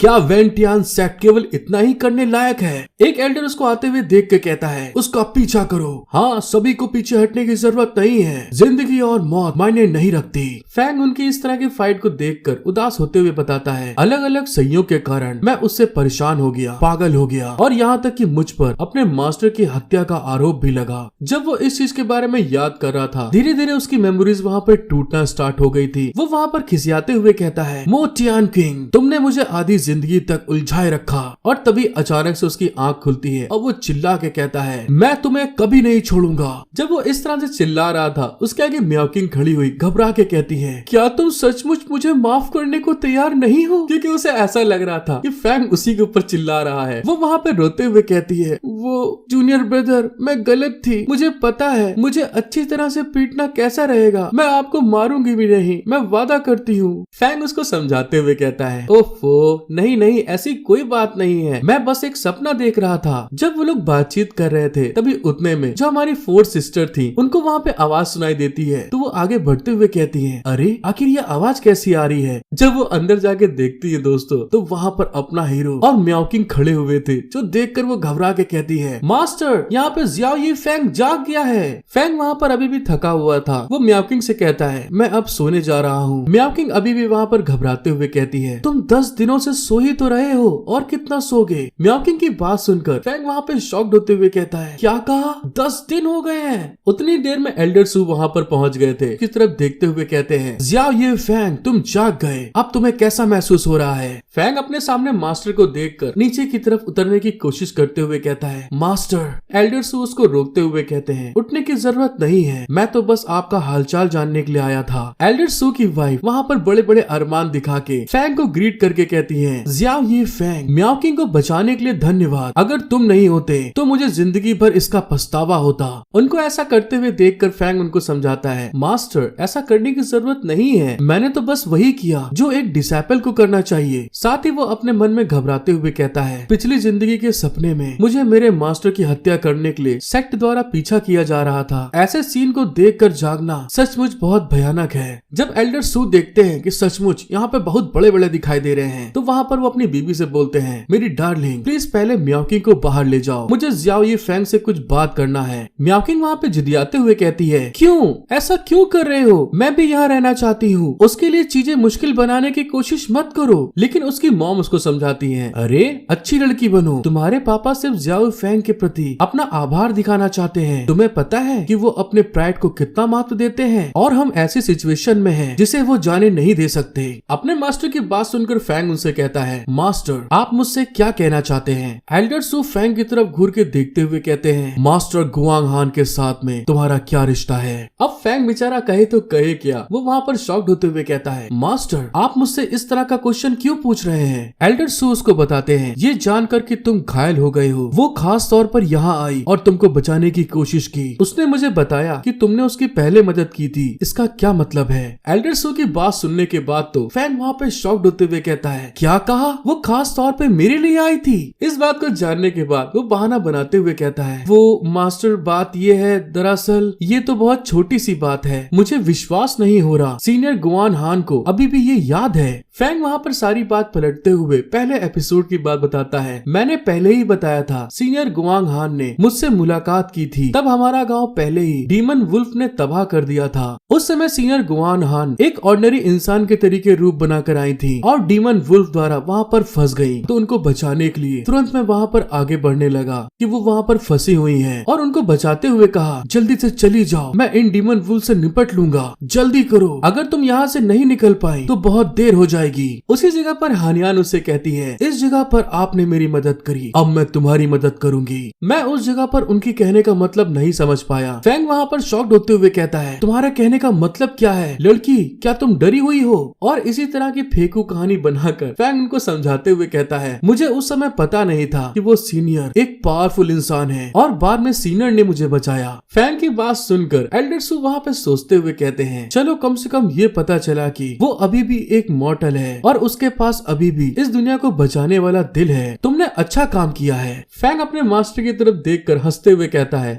क्या वेंटियान सेक्ट केवल इतना ही करने लायक है? एक एल्डर उसको आते हुए देख के कहता है उसका पीछा करो। हाँ, सभी को पीछे हटने की जरूरत नहीं है, जिंदगी और मौत मायने नहीं रखती। फैंग उनकी इस तरह की फाइट को देखकर उदास होते हुए बताता है अलग अलग सहियों के कारण मैं उससे परेशान हो गया, पागल हो गया और यहाँ तक कि मुझ पर अपने मास्टर की हत्या का आरोप भी लगा। जब वो इस चीज के बारे में याद कर रहा था, धीरे धीरे उसकी मेमोरीज वहाँ पर टूटना स्टार्ट हो गई थी। वो वहाँ पर खिसियाते हुए कहता है मो टियान किंग, तुमने मुझे आधी जिंदगी तक उलझाए रखा। और तभी अचानक से उसकी आंख खुलती है और वो चिल्ला के कहता है मैं तुम्हें कभी नहीं छोड़ूंगा। जब वो इस तरह से चिल्ला रहा था, उसके आगे म्याओकिंग खड़ी हुई घबरा के कहती है क्या तुम सचमुच मुझे माफ करने को तैयार नहीं हो? क्योंकि उसे ऐसा लग रहा था कि फैंग उसी के ऊपर चिल्ला रहा है। वो वहाँ पे रोते हुए कहती है वो जूनियर ब्रदर, मैं गलत थी, मुझे पता है मुझे अच्छी तरह से पीटना कैसा रहेगा, मैं आपको मारूंगी भी नहीं, मैं वादा करती हूँ। फैंग उसको समझाते हुए कहता है ओफो नहीं नहीं, ऐसी कोई बात नहीं है, मैं बस एक सपना देख रहा था। जब वो लोग बातचीत कर रहे थे तभी उतने में जो हमारी 4 सिस्टर थी उनको वहाँ पे आवाज सुनाई देती है। तो वो आगे बढ़ते हुए कहती है अरे आखिर ये आवाज कैसी आ रही है? जब वो अंदर जाके देखती है दोस्तों, तो वहाँ पर अपना हीरो और म्याओकिंग खड़े हुए थे, जो देखकर वो घबरा के कहती है मास्टर, यहाँ पे जियाओ यी फैंग जाग गया है। फैंग वहाँ पर अभी भी थका हुआ था। वो म्याओकिंग से कहता है मैं अब सोने जा रहा हूँ। म्याओकिंग अभी भी वहाँ पर घबराते हुए कहती है तुम 10 दिनों से सो ही तो रहे हो, और कितना सोगे? म्याओकिंग की बात सुनकर फैंग वहाँ पे शॉक्ड होते हुए कहता है क्या कहा? 10 दिन हो गए हैं। उतनी देर में एल्डर सू वहाँ पर पहुँच गए थे। की तरफ देखते हुए कहते हैं जियाओ ये फैंग, तुम जाग गए, अब तुम्हें कैसा महसूस हो रहा है? फैंग अपने सामने मास्टर को देखकर नीचे की तरफ उतरने की कोशिश करते हुए कहता है मास्टर। एल्डर सू उसको रोकते हुए कहते हैं उठने की जरूरत नहीं है, मैं तो बस आपका हालचाल जानने के लिए आया था। एल्डर सू की वाइफ वहाँ पर बड़े बड़े अरमान दिखा के फैंग को ग्रीट करके कहती है जियाओ ये फैंग, म्याओकिंग को बचाने के लिए धन्यवाद, अगर तुम नहीं होते तो मुझे जिंदगी भर इसका पछतावा होता। उनको ऐसा करते हुए देखकर फैंग उनको समझाता है मास्टर, ऐसा करने की जरूरत नहीं है, मैंने तो बस वही किया जो एक डिसाइपल को करना चाहिए। साथ ही वो अपने मन में घबराते हुए कहता है पिछली जिंदगी के सपने में मुझे मेरे मास्टर की हत्या करने के लिए सेक्ट द्वारा पीछा किया जा रहा था। ऐसे सीन को देखकर जागना सचमुच बहुत भयानक है। जब एल्डर सू देखते हैं कि सचमुच यहाँ पे बहुत बड़े बड़े दिखाई दे रहे हैं, तो वहाँ पर वो अपनी बीबी से बोलते हैं मेरी डार्लिंग, प्लीज पहले म्याओकिंग को बाहर ले जाओ, मुझे जियाओ ये फैंग से कुछ बात करना है। म्याओकिंग वहाँ पे जिदियाते हुए कहती है क्यों, ऐसा क्यों कर रहे हो? मैं भी यहाँ रहना चाहती हूँ, उसके लिए चीजें मुश्किल बनाने की कोशिश मत करो। लेकिन उसकी मॉम उसको समझाती है अरे अच्छी लड़की बनो, तुम्हारे पापा सिर्फ जियाओ फैंग के प्रति अपना आभार दिखाना चाहते हैं। तुम्हें पता है कि वो अपने प्राइड को कितना महत्व देते हैं, और हम ऐसी सिचुएशन में हैं जिसे वो जाने नहीं दे सकते। अपने मास्टर की बात सुनकर फैंग उनसे कहता है मास्टर, आप मुझसे क्या कहना चाहते हैं? एल्डर सू फैंग की तरफ घूर के देखते हुए कहते हैं मास्टर गुआंग हान के साथ में तुम्हारा क्या रिश्ता है? अब फैंग बेचारा कहे तो कहे क्या, वो वहाँ पर शॉक्ड होते हुए कहता है मास्टर, आप मुझसे इस तरह का क्वेश्चन क्यों पूछ रहे हैं? एल्डर सू उसको बताते हैं ये जानकर कि तुम घायल हो गए हो, वो खास तौर पर यहाँ आई और तुमको बचाने की कोशिश की। उसने मुझे बताया कि तुमने उसकी पहले मदद की थी, इसका क्या मतलब है? एल्डर सू की बात सुनने के बाद तो फैंग वहाँ पे शॉक्ड होते हुए कहता है क्या कहा? वो खास तौर पे मेरे लिए आई थी? इस बात को जानने के बाद वो बहाना बनाते हुए कहता है वो मास्टर, बात ये है, दरअसल ये तो बहुत छोटी सी बात है, मुझे विश्वास नहीं हो रहा सीनियर गुआन हान को अभी भी ये याद है। फैंग वहाँ पर सारी बात पलटते हुए पहले एपिसोड की बात बताता है मैंने पहले ही बताया था सीनियर गुआंग हान ने मुझसे मुलाकात की थी, तब हमारा गांव पहले ही डीमन वुल्फ ने तबाह कर दिया था। उस समय सीनियर गुआन हान एक ऑर्डिनरी इंसान के तरीके रूप बनाकर आई थी और डीमन वुल्फ द्वारा वहाँ पर फंस गई। तो उनको बचाने के लिए तुरंत मैं वहाँ पर आगे बढ़ने लगा कि वो वहाँ पर फंसी हुई है, और उनको बचाते हुए कहा जल्दी से चली जाओ, मैं इन डीमन वुल्फ से निपट लूंगा, जल्दी करो, अगर तुम यहाँ से नहीं निकल पाई तो बहुत देर हो जाएगी। उसी जगह पर हानियान उससे कहती है इस जगह पर आपने मेरी मदद करी, अब मैं तुम्हारी मदद करूंगी। मैं उस जगह पर उनकी कहने का मतलब नहीं समझ पाया। फैंग वहाँ पर शॉक्ड होते हुए कहता है तुम्हारा कहने का मतलब क्या है लड़की, क्या तुम डरी हुई हो? और इसी तरह की फेंकू कहानी बनाकर फैंग उनको समझाते हुए कहता है मुझे उस समय पता नहीं था कि वो सीनियर एक पावरफुल इंसान है, और बाद में सीनियर ने मुझे बचाया। फैंग की बात सुनकर एल्डर सू वहाँ पे सोचते हुए कहते हैं चलो कम से कम ये पता चला कि वो अभी भी एक मॉर्टल है और उसके पास अभी भी इस दुनिया को बचाने वाला दिल है। तुमने अच्छा काम किया है। फैंग अपने मास्टर की तरफ देखकर हंसते हुए कहता है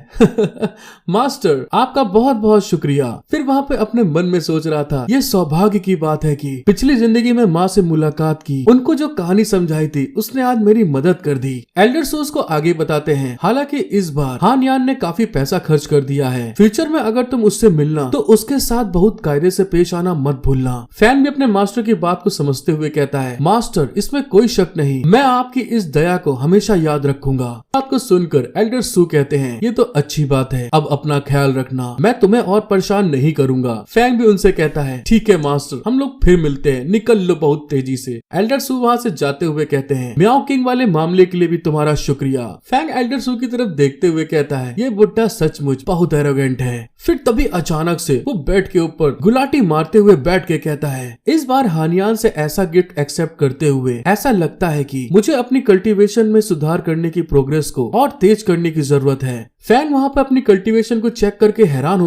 मास्टर, आपका बहुत बहुत बहुत शुक्रिया। फिर वहाँ पे अपने मन में सोच रहा था, ये सौभाग्य की बात है कि पिछली जिंदगी में माँ से मुलाकात की, उनको जो कहानी समझाई थी उसने आज मेरी मदद कर दी। एल्डर सोर्स को आगे बताते हैं, हालांकि इस बार हान यान ने काफी पैसा खर्च कर दिया है। फ्यूचर में अगर तुम उससे मिलना तो उसके साथ बहुत कायदे से पेश आना मत भूलना। फैंग भी अपने मास्टर की बात को समझते हुए कहता है, मास्टर इसमें कोई शक नहीं, मैं आपकी इस दया को हमेशा याद रखूंगा। बात को सुनकर एल्डर सू कहते हैं, ये तो अच्छी बात है, अब अपना ख्याल रखना, मैं तुम्हें और परेशान नहीं करूंगा। फैंग भी उनसे कहता है, ठीक है मास्टर, हम लोग फिर मिलते हैं, निकल लो बहुत तेजी से। एल्डर सू वहाँ से जाते हुए कहते हैं, म्याओ किंग वाले मामले के लिए भी तुम्हारा शुक्रिया। फैंग एल्डर सू की तरफ देखते हुए कहता है, ये बुड्ढा सचमुच बहुत एरोगेंट है। फिर तभी अचानक से वो बेड के ऊपर गुलाटी मारते हुए बैठ के कहता है, इस बार हानियान से ऐसा गिफ्ट एक्सेप्ट करते हुए ऐसा लगता है कि मुझे अपनी कल्टीवेशन में सुधार करने की प्रोग्रेस को और तेज करने की जरूरत है। फैंग वहाँ पे अपनी कल्टीवेशन को चेक करके हैरान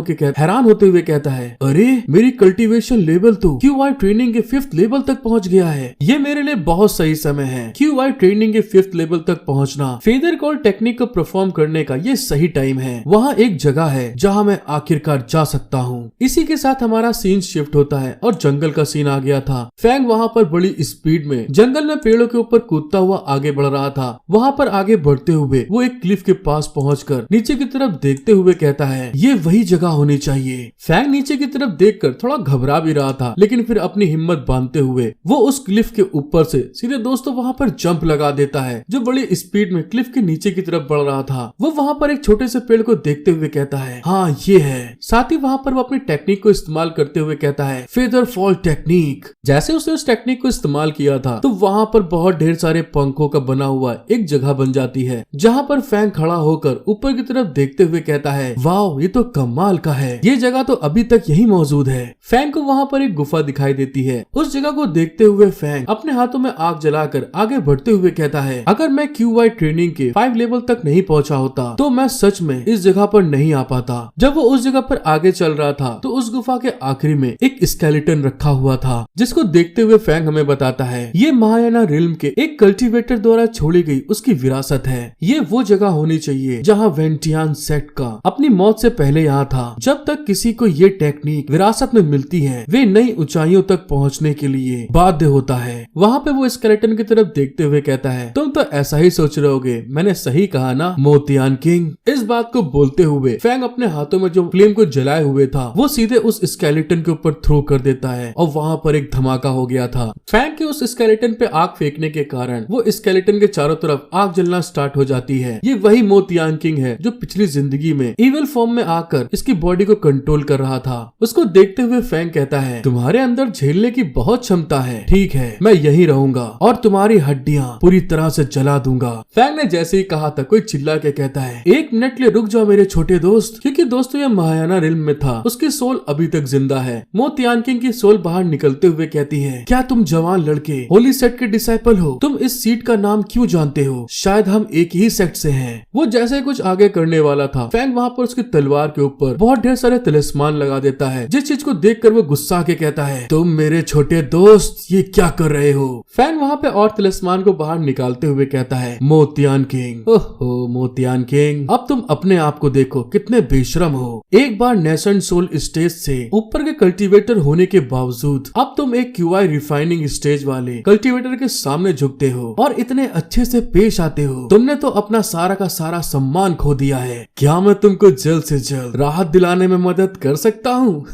होते हुए कहता है, अरे मेरी कल्टीवेशन लेवल तो QI ट्रेनिंग के 5th लेवल तक पहुँच गया है। ये मेरे लिए बहुत सही समय है। QI ट्रेनिंग के 5th लेवल तक पहुँचना, फेदर कॉल टेक्निक को परफॉर्म करने का ये सही टाइम है। वहाँ एक जगह है जहाँ मैं आखिरकार जा सकता हूँ। इसी के साथ हमारा सीन शिफ्ट होता है और जंगल का सीन आ गया था। फैंग वहाँ पर बड़ी स्पीड में जंगल में पेड़ों के ऊपर कूदता हुआ आगे बढ़ रहा था। वहाँ पर आगे बढ़ते हुए वो एक क्लिफ के पास पहुंचकर नीचे की तरफ देखते हुए कहता है, ये वही जगह होनी चाहिए। फैंग नीचे की तरफ देखकर थोड़ा घबरा भी रहा था, लेकिन फिर अपनी हिम्मत बांधते हुए वो उस क्लिफ के ऊपर से सीधे दोस्तों वहाँ पर जंप लगा देता है, जो बड़ी स्पीड में क्लिफ के नीचे की तरफ बढ़ रहा था। वो वहाँ पर एक छोटे से पेड़ को देखते हुए कहता है, हाँ ये है। साथ ही वहाँ पर वो अपनी टेक्निक को इस्तेमाल करते हुए कहता है, फेदर फॉल टेक्निक। जैसे उसने उस टेक्निक को इस्तेमाल किया था तो वहाँ पर बहुत ढेर सारे पंखों का बना हुआ एक जगह बन जाती है, जहाँ पर फैंग खड़ा होकर ऊपर की तरफ देखते हुए कहता है, वाओ ये तो कमाल का है, ये जगह तो अभी तक यही मौजूद है। फैंग को वहाँ पर एक गुफा दिखाई देती है। उस जगह को देखते हुए फैंग अपने हाथों में आग जलाकर आगे बढ़ते हुए कहता है, अगर मैं QI ट्रेनिंग के 5 लेवल तक नहीं पहुँचा होता तो मैं सच में इस जगह पर नहीं आ पाता। जब वो उस जगह पर आगे चल रहा था तो उस गुफा के आखिरी में एक स्केलेटन रखा हुआ था, जिसको देखते हुए फैंग हमें बताता है, ये महायाना रिल्म के एक कल्टीवेटर द्वारा छोड़ी गई उसकी विरासत है। ये वो जगह होनी चाहिए जहाँ वेंटियान सेट का अपनी मौत से पहले यहाँ था। जब तक किसी को ये टेक्निक विरासत में मिलती है वे नई ऊंचाइयों तक पहुँचने के लिए बाध्य होता है। वहाँ पे वो स्केलेटन की तरफ देखते हुए कहता है, तुम तो ऐसा ही सोच रहे होगे, मैंने सही कहा ना मोतियान किंग। इस बात को बोलते हुए फैंग अपने हाथों में जो फ्लेम को जलाए हुए था वो सीधे उस स्केलेटन के ऊपर थ्रो कर देता है और वहाँ पर एक धमाका हो गया था। फैंग के उस स्केलेटन पे आग फेंकने के कारण वो स्केलेटन के चारों तरफ आग जलना स्टार्ट हो जाती है। ये वही मोतियान किंग है जो पिछली जिंदगी में इविल फॉर्म में आकर इसकी बॉडी को कंट्रोल कर रहा था। उसको देखते हुए फैंग कहता है, तुम्हारे अंदर झेलने की बहुत क्षमता है, ठीक है मैं यहीं रहूंगा और तुम्हारी हड्डियां पूरी तरह से जला दूंगा। फैंग ने जैसे ही कहा था कोई चिल्ला के कहता है, एक मिनट के लिए रुक जाओ मेरे छोटे दोस्त, क्योंकि दोस्तों ये महायाना रिल्म में था, उसकी सोल अभी तक जिंदा है। मोतियान किंग की सोल बाहर निकलते हुए कहती है, क्या तुम जवान लड़के होली सेट के डिसाइपल हो? तुम इस सीट का नाम क्यों जानते हो? शायद हम एक ही सेट से हैं। वो जैसे कुछ आगे करने वाला था, फैंग वहाँ पर उसकी तलवार के ऊपर बहुत ढेर सारे तिलिस्मान लगा देता है, जिस चीज को देखकर वो गुस्सा के कहता है, तुम मेरे छोटे दोस्त ये क्या कर रहे हो? फैंग वहाँ पे और तिलिस्मान को बाहर निकालते हुए कहता है, मोतियान किंग, ओहो मोतियान किंग, अब तुम अपने आप को देखो कितने बेशरम हो। एक बार नेसेंट सोल स्टेज से ऊपर के कल्टीवेटर होने के बावजूद अब तुम एक QI रिफाइनिंग स्टेज वाले कल्टीवेटर के सामने झुकते हो और इतने अच्छे से पेश आते हो। तुमने तो अपना सारा का सारा सम्मान खो दिया है। क्या मैं तुमको जल्द से जल्द राहत दिलाने में मदद कर सकता हूँ?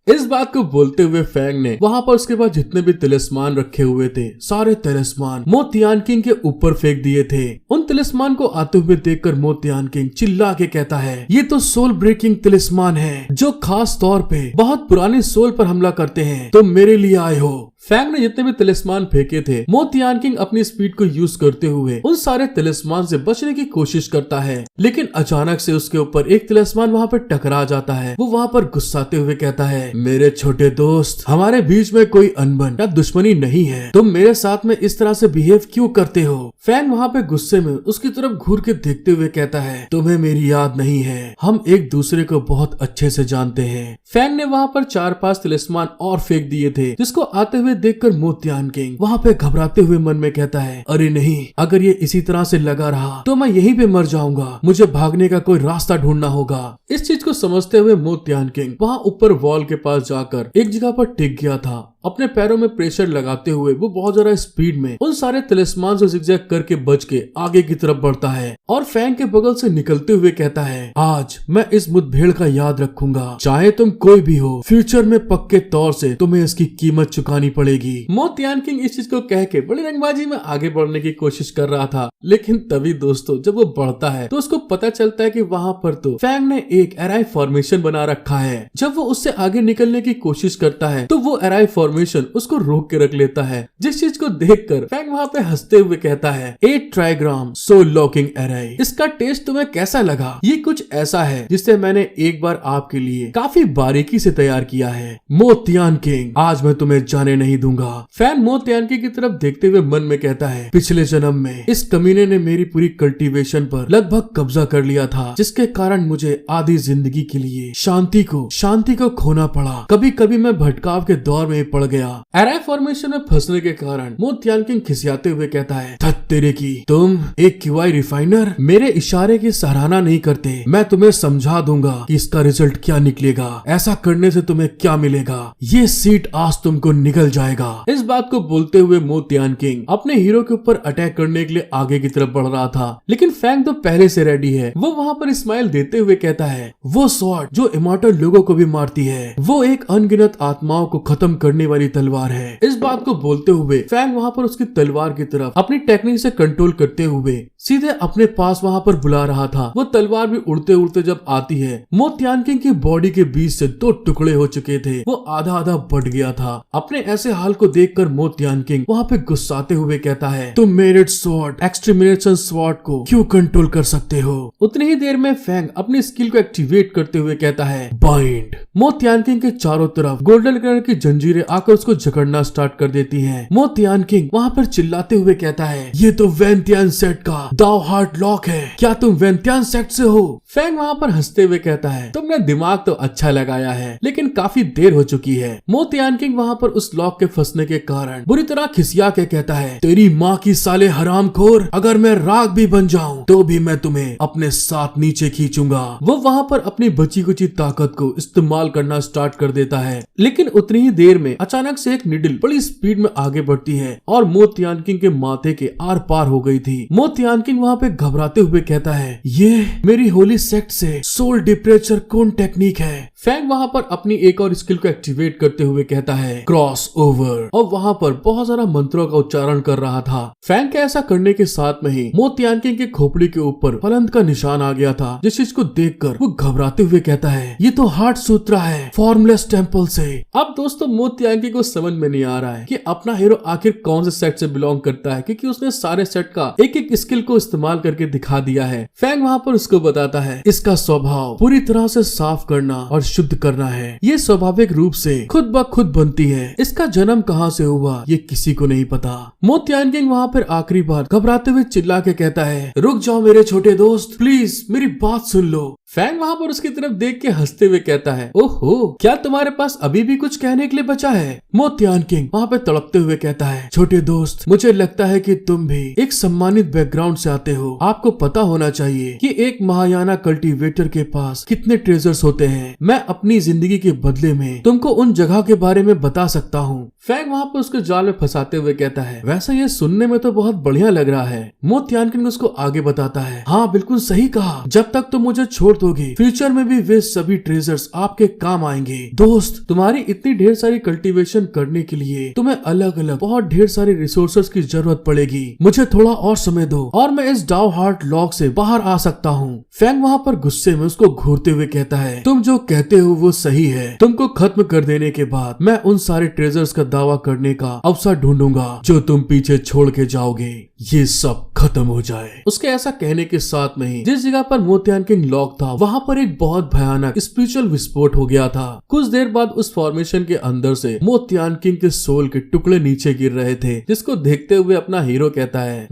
इस बात को बोलते हुए फैंग ने वहाँ पर उसके बाद जितने भी तिलिस्मान रखे हुए थे सारे तिलिस्मान मोतियान किंग के ऊपर फेंक दिए थे। उन तिलिस्मान को आते हुए देखकर मोतियान किंग चिल्ला के कहता है, ये तो सोल ब्रेकिंग तिलिस्मान है जो खास तौर पे बहुत पुरानी सोल पर हमला करते हैं। तुम मेरे लिए आए हो। फैंग ने जितने भी तिलिस्मान फेंके थे मोतियान किंग अपनी स्पीड को यूज करते हुए उन सारे तिलिस्मान से बचने की कोशिश करता है, लेकिन अचानक से उसके ऊपर एक तिलिस्मान वहाँ पर टकरा जाता है। वो वहाँ पर गुस्साते हुए कहता है, मेरे छोटे दोस्त हमारे बीच में कोई अनबन या दुश्मनी नहीं है, तुम मेरे साथ में इस तरह से बिहेव क्यों करते हो? फैंग वहाँ पे गुस्से में उसकी तरफ घूर के देखते हुए कहता है, तुम्हें मेरी याद नहीं है, हम एक दूसरे को बहुत अच्छे से जानते हैं। फैंग ने वहाँ पर 4-5 तिलिस्मान और फेंक दिए थे, जिसको आते हुए हुए देखकर मो तियान किंग वहाँ पे घबराते हुए मन में कहता है, अरे नहीं, अगर ये इसी तरह से लगा रहा तो मैं यहीं पे मर जाऊंगा, मुझे भागने का कोई रास्ता ढूंढना होगा। इस चीज को समझते हुए मो तियान किंग वहाँ ऊपर वॉल के पास जाकर एक जगह पर टिक गया था। अपने पैरों में प्रेशर लगाते हुए वो बहुत ज्यादा स्पीड में उन सारे तिलिस्मान से जिगजैग करके बच के आगे की तरफ बढ़ता है और फैंग के बगल से निकलते हुए कहता है, आज मैं इस मुठभेड़ का याद रखूंगा, चाहे तुम कोई भी हो, फ्यूचर में पक्के तौर से तुम्हें इसकी कीमत चुकानी पड़ेगी। मो तियान किंग इस चीज को कह के बड़ी रंगबाजी में आगे बढ़ने की कोशिश कर रहा था, लेकिन तभी दोस्तों जब वो बढ़ता है तो उसको पता चलता है कि वहाँ पर तो फैंग ने एक एराई फॉर्मेशन बना रखा है। जब वो उससे आगे निकलने की कोशिश करता है तो वो एराई फॉर्मेशन उसको रोक के रख लेता है, जिस चीज को देखकर फैंग वहाँ पे हंसते हुए कहता है, 8 ट्राइग्राम सोल लॉकिंग एराई, इसका टेस्ट तुम्हें कैसा लगा? ये कुछ ऐसा है जिसे मैंने एक बार आपके लिए काफी बारीकी से तैयार किया है। मो तियान किंग, आज मैं तुम्हें जाने नहीं दूंगा। फैंग मो तियान किंग की तरफ देखते हुए मन में कहता है, पिछले जन्म में इस कमीने ने मेरी पूरी कल्टीवेशन पर लगभग कब्जा कर लिया था, जिसके कारण मुझे आधी जिंदगी के लिए शांति को खोना पड़ा। कभी कभी मैं भटकाव के दौर में पड़ गया। एराई फॉर्मेशन में फंसने के कारण मो तियान किंग खिसियाते हुए कहता है, धत तेरे की, तुम एक क्यूआई रिफाइनर मेरे इशारे की सराहना नहीं करते। मैं तुम्हें समझा दूंगा कि इसका रिजल्ट क्या निकलेगा, ऐसा करने से तुम्हें क्या मिलेगा। ये सीट आज तुमको निकल जाएगा। इस बात को बोलते हुए मो तियान किंग अपने हीरो के ऊपर अटैक करने के लिए आगे की तरफ बढ़ रहा था, लेकिन फैंग तो पहले से रेडी है। वो वहाँ पर स्माइल देते हुए कहता है, वो स्वॉर्ड जो इमॉर्टल लोगों को भी मारती है, वो एक अनगिनत आत्माओं को खत्म करने वाली तलवार है। इस बात को बोलते हुए फैंग वहाँ पर उसकी तलवार की तरफ अपनी टेक्निक से कंट्रोल करते हुए सीधे अपने पास वहाँ पर बुला रहा था। वो तलवार भी उड़ते उड़ते जब आती है, मो तियान किंग की बॉडी के बीच से 2 टुकड़े हो चुके थे। वो आधा आधा बढ़ गया था। अपने ऐसे हाल को देखकर मो तियान किंग वहाँ पे गुस्साते हुए कहता है, तुम मेरिट स्वॉर्ड एक्सट्रीमिनेशन स्वॉर्ड को क्यों कंट्रोल कर सकते हो? उतनी ही देर में फैंग अपनी स्किल को एक्टिवेट करते हुए कहता है, बाइंड। मो तियान किंग के चारों तरफ गोल्डन कलर की जंजीरें आकर उसको जकड़ना स्टार्ट कर देती हैं। मो तियान किंग वहाँ पर चिल्लाते हुए कहता है, ये तो वेंतियान सेट का दाव हार्ट लॉक है, क्या तुम वेंतियान सेट से हो? फैंग वहाँ पर हंसते हुए कहता है, तुमने दिमाग तो अच्छा लगाया है, लेकिन काफी देर हो चुकी है। मो तियान किंग वहाँ पर उस लॉक के फंसने के कारण बुरी तरह खिसिया के कहता है, तेरी माँ की साले हरामखोर, अगर मैं राग भी बन जाऊं तो भी मैं तुम्हें अपने साथ नीचे खींचूंगा। वो वहाँ पर अपनी बची कुची ताकत को इस्तेमाल करना स्टार्ट कर देता है, लेकिन उतनी ही देर में अचानक से एक निडल बड़ी स्पीड में आगे बढ़ती है और मो तियान किंग के माथे के आर पार हो गई थी। मो तियान किंग वहाँ पे घबराते हुए कहता है, ये मेरी होली सेक्ट से सोल डिप्रेचर कौन टेक्निक है? फैंग वहाँ पर अपनी एक और स्किल को एक्टिवेट करते हुए कहता है, क्रॉस ओवर, और वहाँ पर बहुत सारा मंत्रों का उच्चारण कर रहा था। फैंग के ऐसा करने के साथ में ही मो तियान किंग के खोपड़ी के ऊपर फलंत का निशान आ गया था, जिस चीज को देखकर वो घबराते हुए कहता है, ये तो हार्ट सूत्रा है फॉर्मलेस टेम्पल से। अब दोस्तों मो तियान किंग को समझ में नहीं आ रहा है कि अपना हीरो आखिर कौन से सेट से बिलोंग करता है, क्योंकि उसने सारे सेट का एक एक स्किल को इस्तेमाल करके दिखा दिया है। फैंग वहाँ पर उसको बताता है, इसका स्वभाव पूरी तरह से साफ करना और शुद्ध करना है। ये स्वाभाविक रूप से खुद ब खुद बनती है। इसका जन्म कहाँ से हुआ ये किसी को नहीं पता। मो तियान किंग वहाँ पर आखिरी बार घबराते हुए चिल्ला के कहता है, रुक जाओ मेरे छोटे दोस्त, प्लीज मेरी बात सुन लो। फैंग वहाँ पर उसकी तरफ देख के हंसते हुए कहता है, ओहो, क्या तुम्हारे पास अभी भी कुछ कहने के लिए बचा है? मो तियान किंग वहाँ पे तड़पते हुए कहता है, छोटे दोस्त, मुझे लगता है कि तुम भी एक सम्मानित बैकग्राउंड से आते हो। आपको पता होना चाहिए कि एक महायाना कल्टीवेटर के पास कितने ट्रेजर्स होते हैं। मैं अपनी जिंदगी के बदले में तुमको उन जगह के बारे में बता सकता हूँ। फैंग वहाँ पर उसको जाल में फंसाते हुए कहता है, वैसे ये सुनने में तो बहुत बढ़िया लग रहा है। मो तियान किंग उसको आगे बताता है, हाँ बिल्कुल सही कहा, जब तक तुम मुझे छोड़ दोगे फ्यूचर में भी वे सभी ट्रेजर्स आपके काम आएंगे। दोस्त, तुम्हारी इतनी ढेर सारी कल्टीवेशन करने के लिए तुम्हें अलग अलग बहुत ढेर सारी रिसोर्सेज की जरूरत पड़ेगी। मुझे थोड़ा और समय दो और मैं इस डाव हार्ट लॉक से बाहर आ सकता हूँ। फैंग वहाँ पर गुस्से में उसको घूरते हुए कहता है, तुम जो कहते हो वो सही है। तुमको खत्म कर देने के बाद मैं उन सारे ट्रेजर्स का दावा करने का अवसर ढूंढूंगा जो तुम पीछे छोड़ के जाओगे। ये सब खत्म हो जाए। उसके ऐसा कहने के साथ में ही जिस जगह पर मो तियान किंग लॉक था था वहाँ पर एक बहुत भयानक स्पिरिचुअल विस्फोट हो गया था। कुछ देर बाद उस फॉर्मेशन के अंदर से मो तियान किंग के सोल के टुकड़े नीचे गिर रहे थे, जिसको देखते हुए अपना हीरो कहता है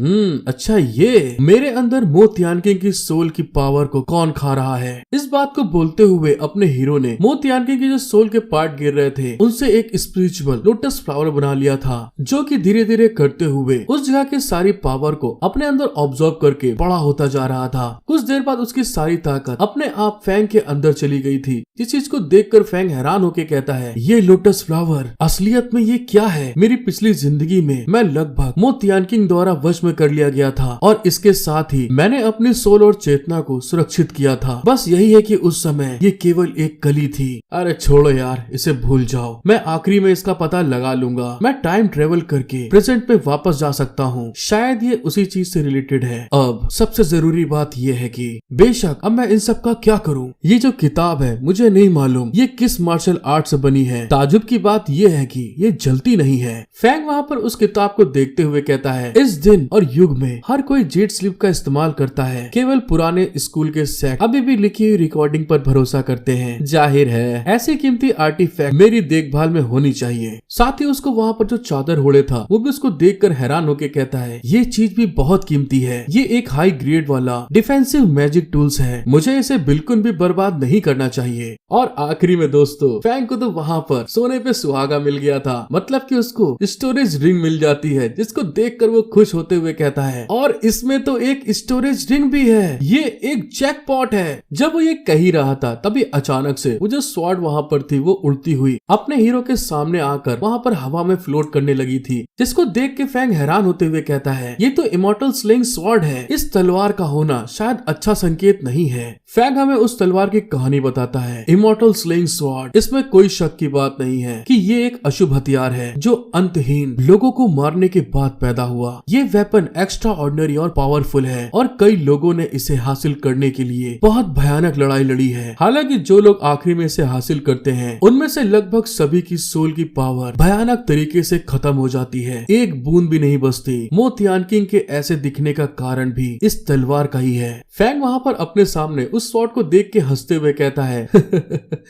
अच्छा ये मेरे अंदर मो तियान किंग की सोल की पावर को कौन खा रहा है। इस बात को बोलते हुए अपने हीरो ने मो तियान किंग के जो सोल के पार्ट गिर रहे थे उनसे एक स्पिरिचुअल लोटस फ्लावर बना लिया था, जो कि धीरे धीरे करते हुए उस जगह की सारी पावर को अपने अंदर ऑब्जर्व करके बड़ा होता जा रहा था। कुछ देर बाद उसकी सारी ताकत अपने आप फैंग के अंदर चली गई थी। इस चीज को देखकर फैंग हैरान होकर कहता है ये लोटस फ्लावर असलियत में ये क्या है? मेरी पिछली जिंदगी में मैं लगभग मो तियान किंग द्वारा वश में कर लिया गया था और इसके साथ ही मैंने अपनी सोल और चेतना को सुरक्षित किया था। बस यही है कि उस समय ये केवल एक कली थी। अरे छोड़ो यार, इसे भूल जाओ। मैं आखिरी में इसका पता लगा लूंगा। मैं टाइम ट्रेवल करके प्रेजेंट में वापस जा सकता हूँ। शायद ये उसी चीज से रिलेटेड है। अब सबसे जरूरी बात ये है कि बेशक अब मैं इन सब का क्या करूँ। ये जो किताब है मुझे नहीं मालूम ये किस मार्शल आर्ट से बनी है। ताजुब की बात ये है कि ये जलती नहीं है। फैंग वहाँ पर उस किताब को देखते हुए कहता है इस दिन और युग में हर कोई जेट स्लिप का इस्तेमाल करता है। केवल पुराने स्कूल के सेक्ट अभी भी लिखी हुई रिकॉर्डिंग पर भरोसा करते हैं। जाहिर है ऐसी कीमती आर्टिफैक्ट मेरी देखभाल में होनी चाहिए। साथ ही उसको वहाँ पर जो चादर ओढ़े था वो भी उसको देखकर हैरान होकर कहता है ये चीज भी बहुत कीमती है। ये एक हाई ग्रेड वाला डिफेंसिव मैजिक टूल्स है। मुझे इसे बिल्कुल भी बर्बाद नहीं करना चाहिए। और आखिरी में दोस्तों फैंग को तो वहाँ पर सोने पे सुहागा मिल गया था। मतलब कि उसको स्टोरेज रिंग मिल जाती है, जिसको देखकर वो खुश होते हुए कहता है और इसमें तो एक स्टोरेज रिंग भी है। ये एक जैकपॉट है। जब वो ये कह ही रहा था तभी अचानक से वो जो स्वॉर्ड वहाँ पर थी वो उड़ती हुई अपने हीरो के सामने आकर वहाँ पर हवा में फ्लोट करने लगी थी, जिसको देख के फैंग हैरान होते हुए कहता है ये तो इमॉर्टल स्लिंग स्वॉर्ड है। इस तलवार का होना शायद अच्छा संकेत नहीं है। फैंग हमें उस तलवार की कहानी बताता है इमॉर्टल स्लिंग स्वॉर्ड। इसमें कोई शक की बात नहीं है कि ये एक अशुभ हथियार है जो अंतहीन लोगों को मारने के बाद पैदा हुआ। ये वेपन एक्स्ट्रा ऑर्डिनरी और पावरफुल है और कई लोगों ने इसे हासिल करने के लिए बहुत भयानक लड़ाई लड़ी है। हालांकि जो लोग आखिरी में इसे हासिल करते हैं उनमें से लगभग सभी की सोल की पावर भयानक तरीके से खत्म हो जाती है। एक बूंद भी नहीं बचती। मो तियान किंग के ऐसे दिखने का कारण भी इस तलवार का ही है। फैंग वहाँ पर अपने सामने उस स्वॉर्ड को देख के हंसते हुए कहता है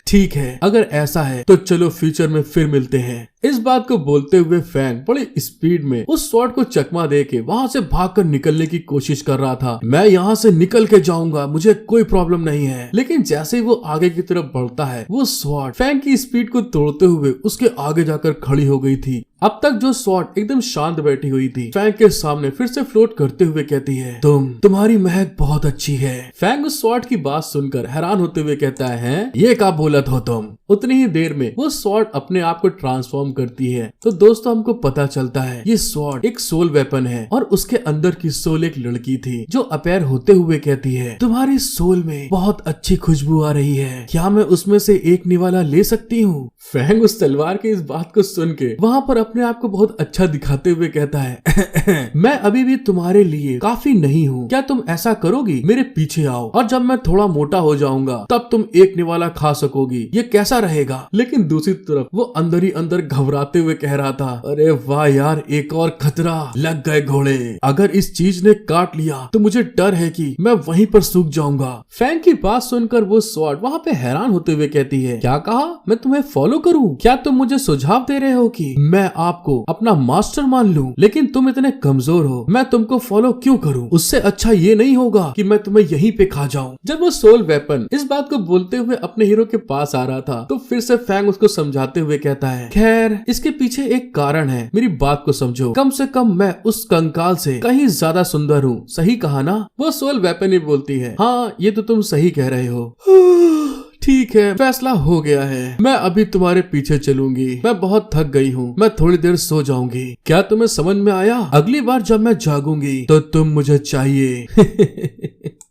ठीक है, अगर ऐसा है तो चलो फ्यूचर में फिर मिलते हैं। इस बात को बोलते हुए फैंग बड़ी स्पीड में उस स्वॉर्ड को चकमा दे के वहाँ से भागकर निकलने की कोशिश कर रहा था। मैं यहाँ से निकल के जाऊंगा, मुझे कोई प्रॉब्लम नहीं है। लेकिन जैसे ही वो आगे की तरफ बढ़ता है वो स्वॉर्ड फैंग की स्पीड को तोड़ते हुए उसके आगे जाकर खड़ी हो गई थी। अब तक जो स्वॉर्ड एकदम शांत बैठी हुई थी फैंग के सामने फिर से फ्लोट करते हुए कहती है तुम्हारी महक बहुत अच्छी है। फैंग उस स्वॉर्ड की बात सुनकर हैरान होते हुए कहता है ये क्या बोलत हो तुम। उतनी ही देर में वो स्वॉर्ड अपने आप को ट्रांसफॉर्म करती है। तो दोस्तों हमको पता चलता है ये स्वॉर्ड एक सोल वेपन है और उसके अंदर की सोल एक लड़की थी जो अपेयर होते हुए कहती है तुम्हारी सोल में बहुत अच्छी खुशबू आ रही है, क्या मैं उसमें से एक निवाला ले सकती हूँ। फैंग उस तलवार की इस बात को सुन के वहाँ पर अपने आप को बहुत अच्छा दिखाते हुए कहता है मैं अभी भी तुम्हारे लिए काफी नहीं हूँ, क्या तुम ऐसा करोगी? मेरे पीछे आओ और जब मैं थोड़ा मोटा हो जाऊंगा तब तुम एक निवाला खा सकोगी, ये कैसा रहेगा? लेकिन दूसरी तरफ वो अंदर ही अंदर घबराते हुए कह रहा था अरे वाह यार, एक और खतरा, लग गए घोड़े। अगर इस चीज ने काट लिया तो मुझे डर है कि मैं वहीं पर सूख जाऊंगा। फैंग की बात सुनकर वो स्वॉर्ड वहाँ पे हैरान होते हुए कहती है क्या कहा? मैं तुम्हें फॉलो करूं? क्या तुम मुझे सुझाव दे रहे हो कि मैं आपको अपना मास्टर मान लूं? लेकिन तुम इतने कमजोर हो, मैं तुमको फॉलो क्यों करूं? उससे अच्छा ये नहीं होगा कि मैं तुम्हें यहीं पे खा जाऊं। जब वो सोल वेपन इस बात को बोलते हुए अपने हीरो के पास आ रहा था तो फिर से फैंग उसको समझाते हुए कहता है खैर इसके पीछे एक कारण है, मेरी बात को समझो। कम से कम मैं उस कंकाल से कहीं ज्यादा सुंदर हूँ, सही कहा ना? वो सोल वेपन ही बोलती है हाँ ये तो तुम सही कह रहे हो। ठीक है, फैसला हो गया है, मैं अभी तुम्हारे पीछे चलूंगी। मैं बहुत थक गई हूँ, मैं थोड़ी देर सो जाऊंगी। क्या तुम्हें समझ में आया? अगली बार जब मैं जागूंगी तो तुम मुझे चाहिए।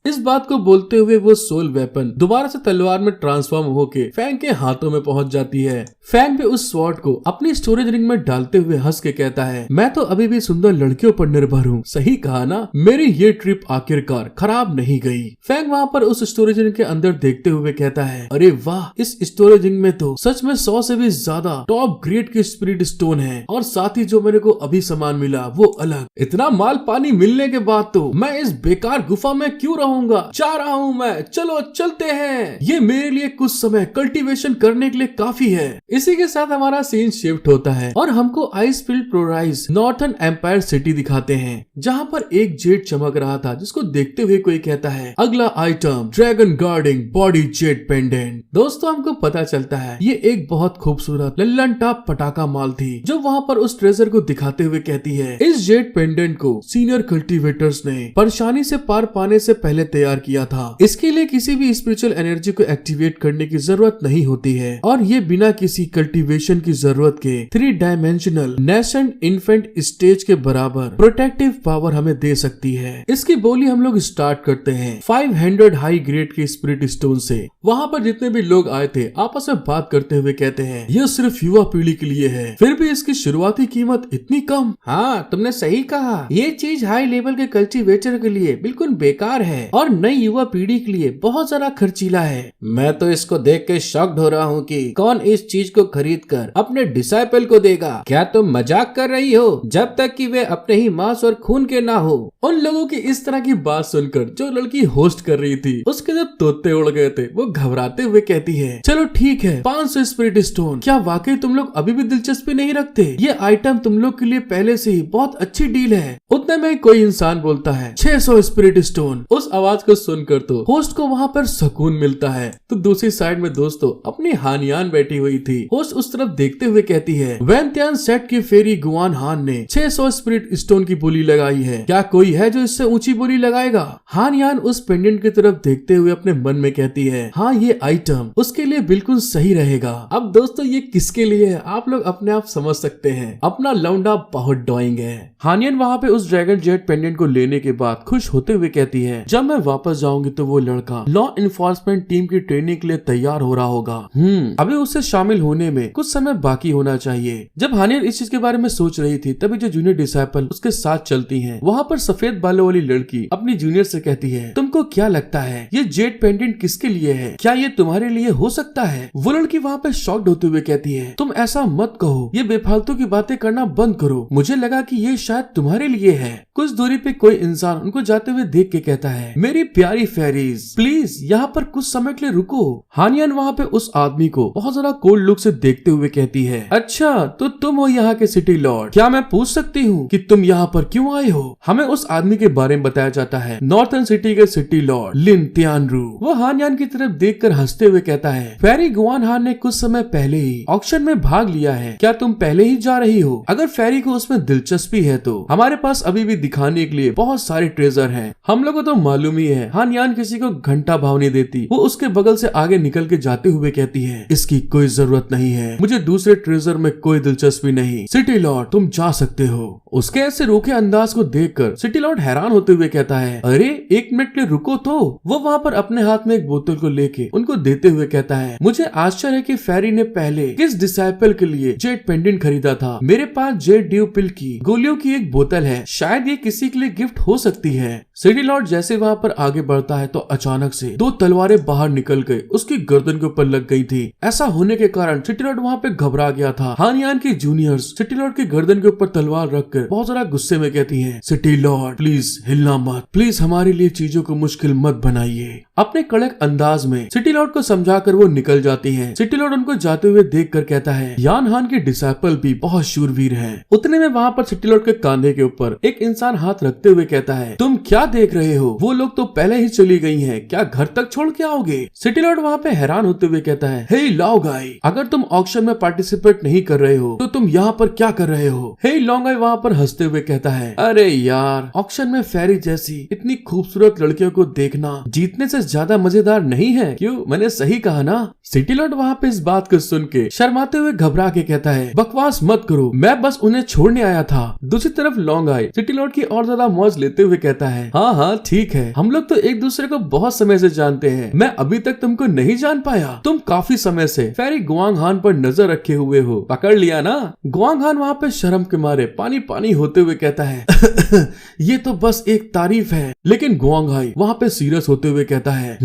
इस बात को बोलते हुए वो सोल वेपन दोबारा से तलवार में ट्रांसफॉर्म होके फैंग के हाथों में पहुंच जाती है। फैंग भी उस स्वॉर्ड को अपनी स्टोरेज रिंग में डालते हुए हंस के कहता है मैं तो अभी भी सुंदर लड़कियों पर निर्भर हूँ, सही कहा ना? मेरी ये ट्रिप आखिरकार खराब नहीं गई। फैंग वहाँ पर उस स्टोरेज रिंग के अंदर देखते हुए कहता है अरे वाह, इस स्टोरेज रिंग में तो सच में 100 से भी ज्यादा टॉप ग्रेड के स्पिरिट स्टोन है और साथ ही जो मेरे को अभी सामान मिला वो अलग। इतना माल पानी मिलने के बाद तो मैं इस बेकार गुफा में क्यों रहूं? रहूंगा, जा रहा हूँ मैं, चलो चलते हैं, ये मेरे लिए कुछ समय कल्टीवेशन करने के लिए काफी है। इसी के साथ हमारा सीन शिफ्ट होता है और हमको आइसफील्ड प्रोराइज नॉर्थन एम्पायर सिटी दिखाते हैं, जहाँ पर एक जेट चमक रहा था, जिसको देखते हुए कोई कहता है अगला item dragon guarding body jet pendant. दोस्तों हमको पता चलता है ये एक बहुत खूबसूरत लल्लन टॉप पटाखा माल थी, जो वहाँ पर उस ट्रेजर को दिखाते हुए कहती है इस जेट पेंडेंट को सीनियर कल्टीवेटर्स ने परेशानी से पार पाने से पहले तैयार किया था। इसके लिए किसी भी स्पिरिचुअल एनर्जी को एक्टिवेट करने की जरूरत नहीं होती है और ये बिना किसी कल्टीवेशन की जरूरत के 3 डायमेंशनल नेसेंट इन्फेंट स्टेज के बराबर प्रोटेक्टिव पावर हमें दे सकती है। इसकी बोली हम लोग स्टार्ट करते हैं 500 हाई ग्रेड के स्पिरिट स्टोन से। वहाँ पर जितने भी लोग आए थे आपस में बात करते हुए कहते हैं यह सिर्फ युवा पीढ़ी के लिए है, फिर भी इसकी शुरुआती कीमत इतनी कम। हाँ तुमने सही कहा, ये चीज हाई लेवल के कल्टीवेटर के लिए बिल्कुल बेकार है और नई युवा पीढ़ी के लिए बहुत ज्यादा खर्चीला है। मैं तो इसको देख के शॉक्ड हो रहा हूँ कि कौन इस चीज को खरीद कर अपने डिसाइपल को देगा। क्या तुम मजाक कर रही हो? जब तक कि वे अपने ही मांस और खून के ना हो। उन लोगों की इस तरह की बात सुनकर जो लड़की होस्ट कर रही थी उसके जब तोते उड़ गए थे, वो घबराते हुए कहती है चलो ठीक है 500 स्पिरिट स्टोन। क्या वाकई तुम लोग अभी भी दिलचस्पी नहीं रखते? ये आइटम तुम लोग के लिए पहले से ही बहुत अच्छी डील है। उतने में कोई इंसान बोलता है 600 स्पिरिट स्टोन। उस आवाज को सुनकर तो होस्ट को वहाँ पर सुकून मिलता है। तो दूसरी साइड में दोस्तों अपनी हानियान बैठी हुई थी। होस्ट उस तरफ देखते हुए कहती है वैनत्यान सेट की फेरी गुआन हान ने 600 स्पिरिट स्टोन की बोली लगाई है, क्या कोई है जो इससे ऊंची बोली लगाएगा? हानियान उस पेंडेंट की तरफ देखते हुए अपने मन में कहती है हाँ ये आइटम उसके लिए बिल्कुल सही रहेगा। अब दोस्तों ये किसके लिए है आप लोग अपने आप समझ सकते हैं, अपना लौंडा बहुत ड्राइंग है। हानियन वहाँ पे उस ड्रैगन जेट पेंडेंट को लेने के बाद खुश होते हुए कहती है जब मैं वापस जाऊंगी तो वो लड़का लॉ इन्फोर्समेंट टीम की ट्रेनिंग के लिए तैयार हो रहा होगा। अभी उससे शामिल होने में कुछ समय बाकी होना चाहिए। जब हानियन इस चीज के बारे में सोच रही थी तभी जो जूनियर डिसाइपल उसके साथ चलती हैं, वहाँ पर सफेद बालों वाली लड़की अपनी जूनियर से कहती है तुमको क्या लगता है ये जेट पेंडेंट किसके लिए है? क्या ये तुम्हारे लिए हो सकता है? वो लड़की वहाँ पे शॉक्ड होते हुए कहती है तुम ऐसा मत कहो, ये बेफालतू की बातें करना बंद करो, मुझे लगा कि ये शायद तुम्हारे लिए है। कुछ दूरी पे कोई इंसान उनको जाते हुए देख के कहता है मेरी प्यारी फेरीज प्लीज यहाँ पर कुछ समय के लिए रुको। हानियन वहाँ पे उस आदमी को बहुत ज्यादा कोल्ड लुक से देखते हुए कहती है अच्छा तो तुम हो यहाँ के सिटी लॉर्ड, क्या मैं पूछ सकती हूँ कि तुम यहाँ पर क्यों आए हो? हमें उस आदमी के बारे में बताया जाता है नॉर्थन सिटी के सिटी लॉर्ड लिन तियानरू। वो हानियन की तरफ देखकर हंसते हुए कहता है फेरी गुआन हान ने कुछ समय पहले ही ऑक्शन में भाग लिया है, क्या तुम पहले ही जा रही हो? अगर फेरी को उसमें दिलचस्पी है तो हमारे पास अभी भी दिखाने के लिए बहुत सारे ट्रेजर हैं। हम लोगों को तो मालूम ही है हानियान किसी को घंटा भाव नहीं देती। वो उसके बगल से आगे निकल के जाते हुए कहती है इसकी कोई जरूरत नहीं है, मुझे दूसरे ट्रेजर में कोई दिलचस्पी नहीं। सिटी लॉर्ड तुम जा सकते हो। उसके ऐसे रूखे अंदाज को देखकर सिटी लॉर्ड हैरान होते हुए कहता है अरे एक मिनट के रुको तो। वो वहाँ पर अपने हाथ में एक बोतल को लेके उनको देते हुए कहता है मुझे आश्चर्य है कि फेरी ने पहले किस डिसाइपल के लिए जेट पेंडेंट खरीदा था। मेरे पास जेट ड्यू पिल की गोलियों की एक बोतल है, शायद ये किसी के लिए गिफ्ट हो सकती है। सिटी लॉर्ड जैसे वहाँ पर आगे बढ़ता है तो अचानक से 2 तलवारें बाहर निकल गई, उसकी गर्दन के ऊपर लग गई थी। ऐसा होने के कारण सिटी लॉर्ड वहाँ पे घबरा गया था। हानियान की जूनियर्स सिटी लॉर्ड की गर्दन के ऊपर तलवार रखकर बहुत ज्यादा गुस्से में कहती हैं सिटी लॉर्ड प्लीज हिलना मत, प्लीज हमारे लिए चीजों को मुश्किल मत बनाइए। अपने कड़क अंदाज में सिटी लॉर्ड को समझाकर वो निकल जाती हैं। सिटी लॉर्ड उनको जाते हुए देखकर कहता है यान हान के डिसाइपल भी बहुत शूरवीर हैं। उतने में वहाँ पर सिटी लॉर्ड के कांधे के ऊपर एक इंसान हाथ रखते हुए कहता है तुम क्या देख रहे हो? वो लोग तो पहले ही चली गई हैं, क्या घर तक छोड़ के आओगे? सिटी लॉर्ड वहाँ पे हैरान होते हुए कहता है हे लाओ गाई, अगर तुम ऑक्शन में पार्टिसिपेट नहीं कर रहे हो तो तुम यहाँ पर क्या कर रहे हो? हे लॉन्गाई वहाँ पर हंसते हुए कहता है अरे यार ऑक्शन में फेरी जैसी इतनी खूबसूरत लड़कियों को देखना जीतने से ज्यादा मजेदार नहीं है, क्यों? मैंने सही कहा ना? सिटी लॉर्ड वहाँ पे इस बात को सुन के शर्माते हुए घबरा के कहता है बकवास मत करो, मैं बस उन्हें छोड़ने आया था। दूसरी तरफ लॉन्गाई सिटी लॉर्ड की और ज्यादा मौज लेते हुए कहता है हाँ ठीक है, हम लोग तो एक दूसरे को बहुत समय से जानते हैं, मैं अभी तक तुमको नहीं जान पाया। तुम काफी समय से फेरी गुआंग हान पर नजर रखे हुए हो, पकड़ लिया ना? गुआंग हान वहाँ पे शर्म के मारे पानी पानी होते हुए कहता है ये तो बस एक तारीफ है। लेकिन गुआंग हाई वहाँ पे सीरियस होते हुए कहता है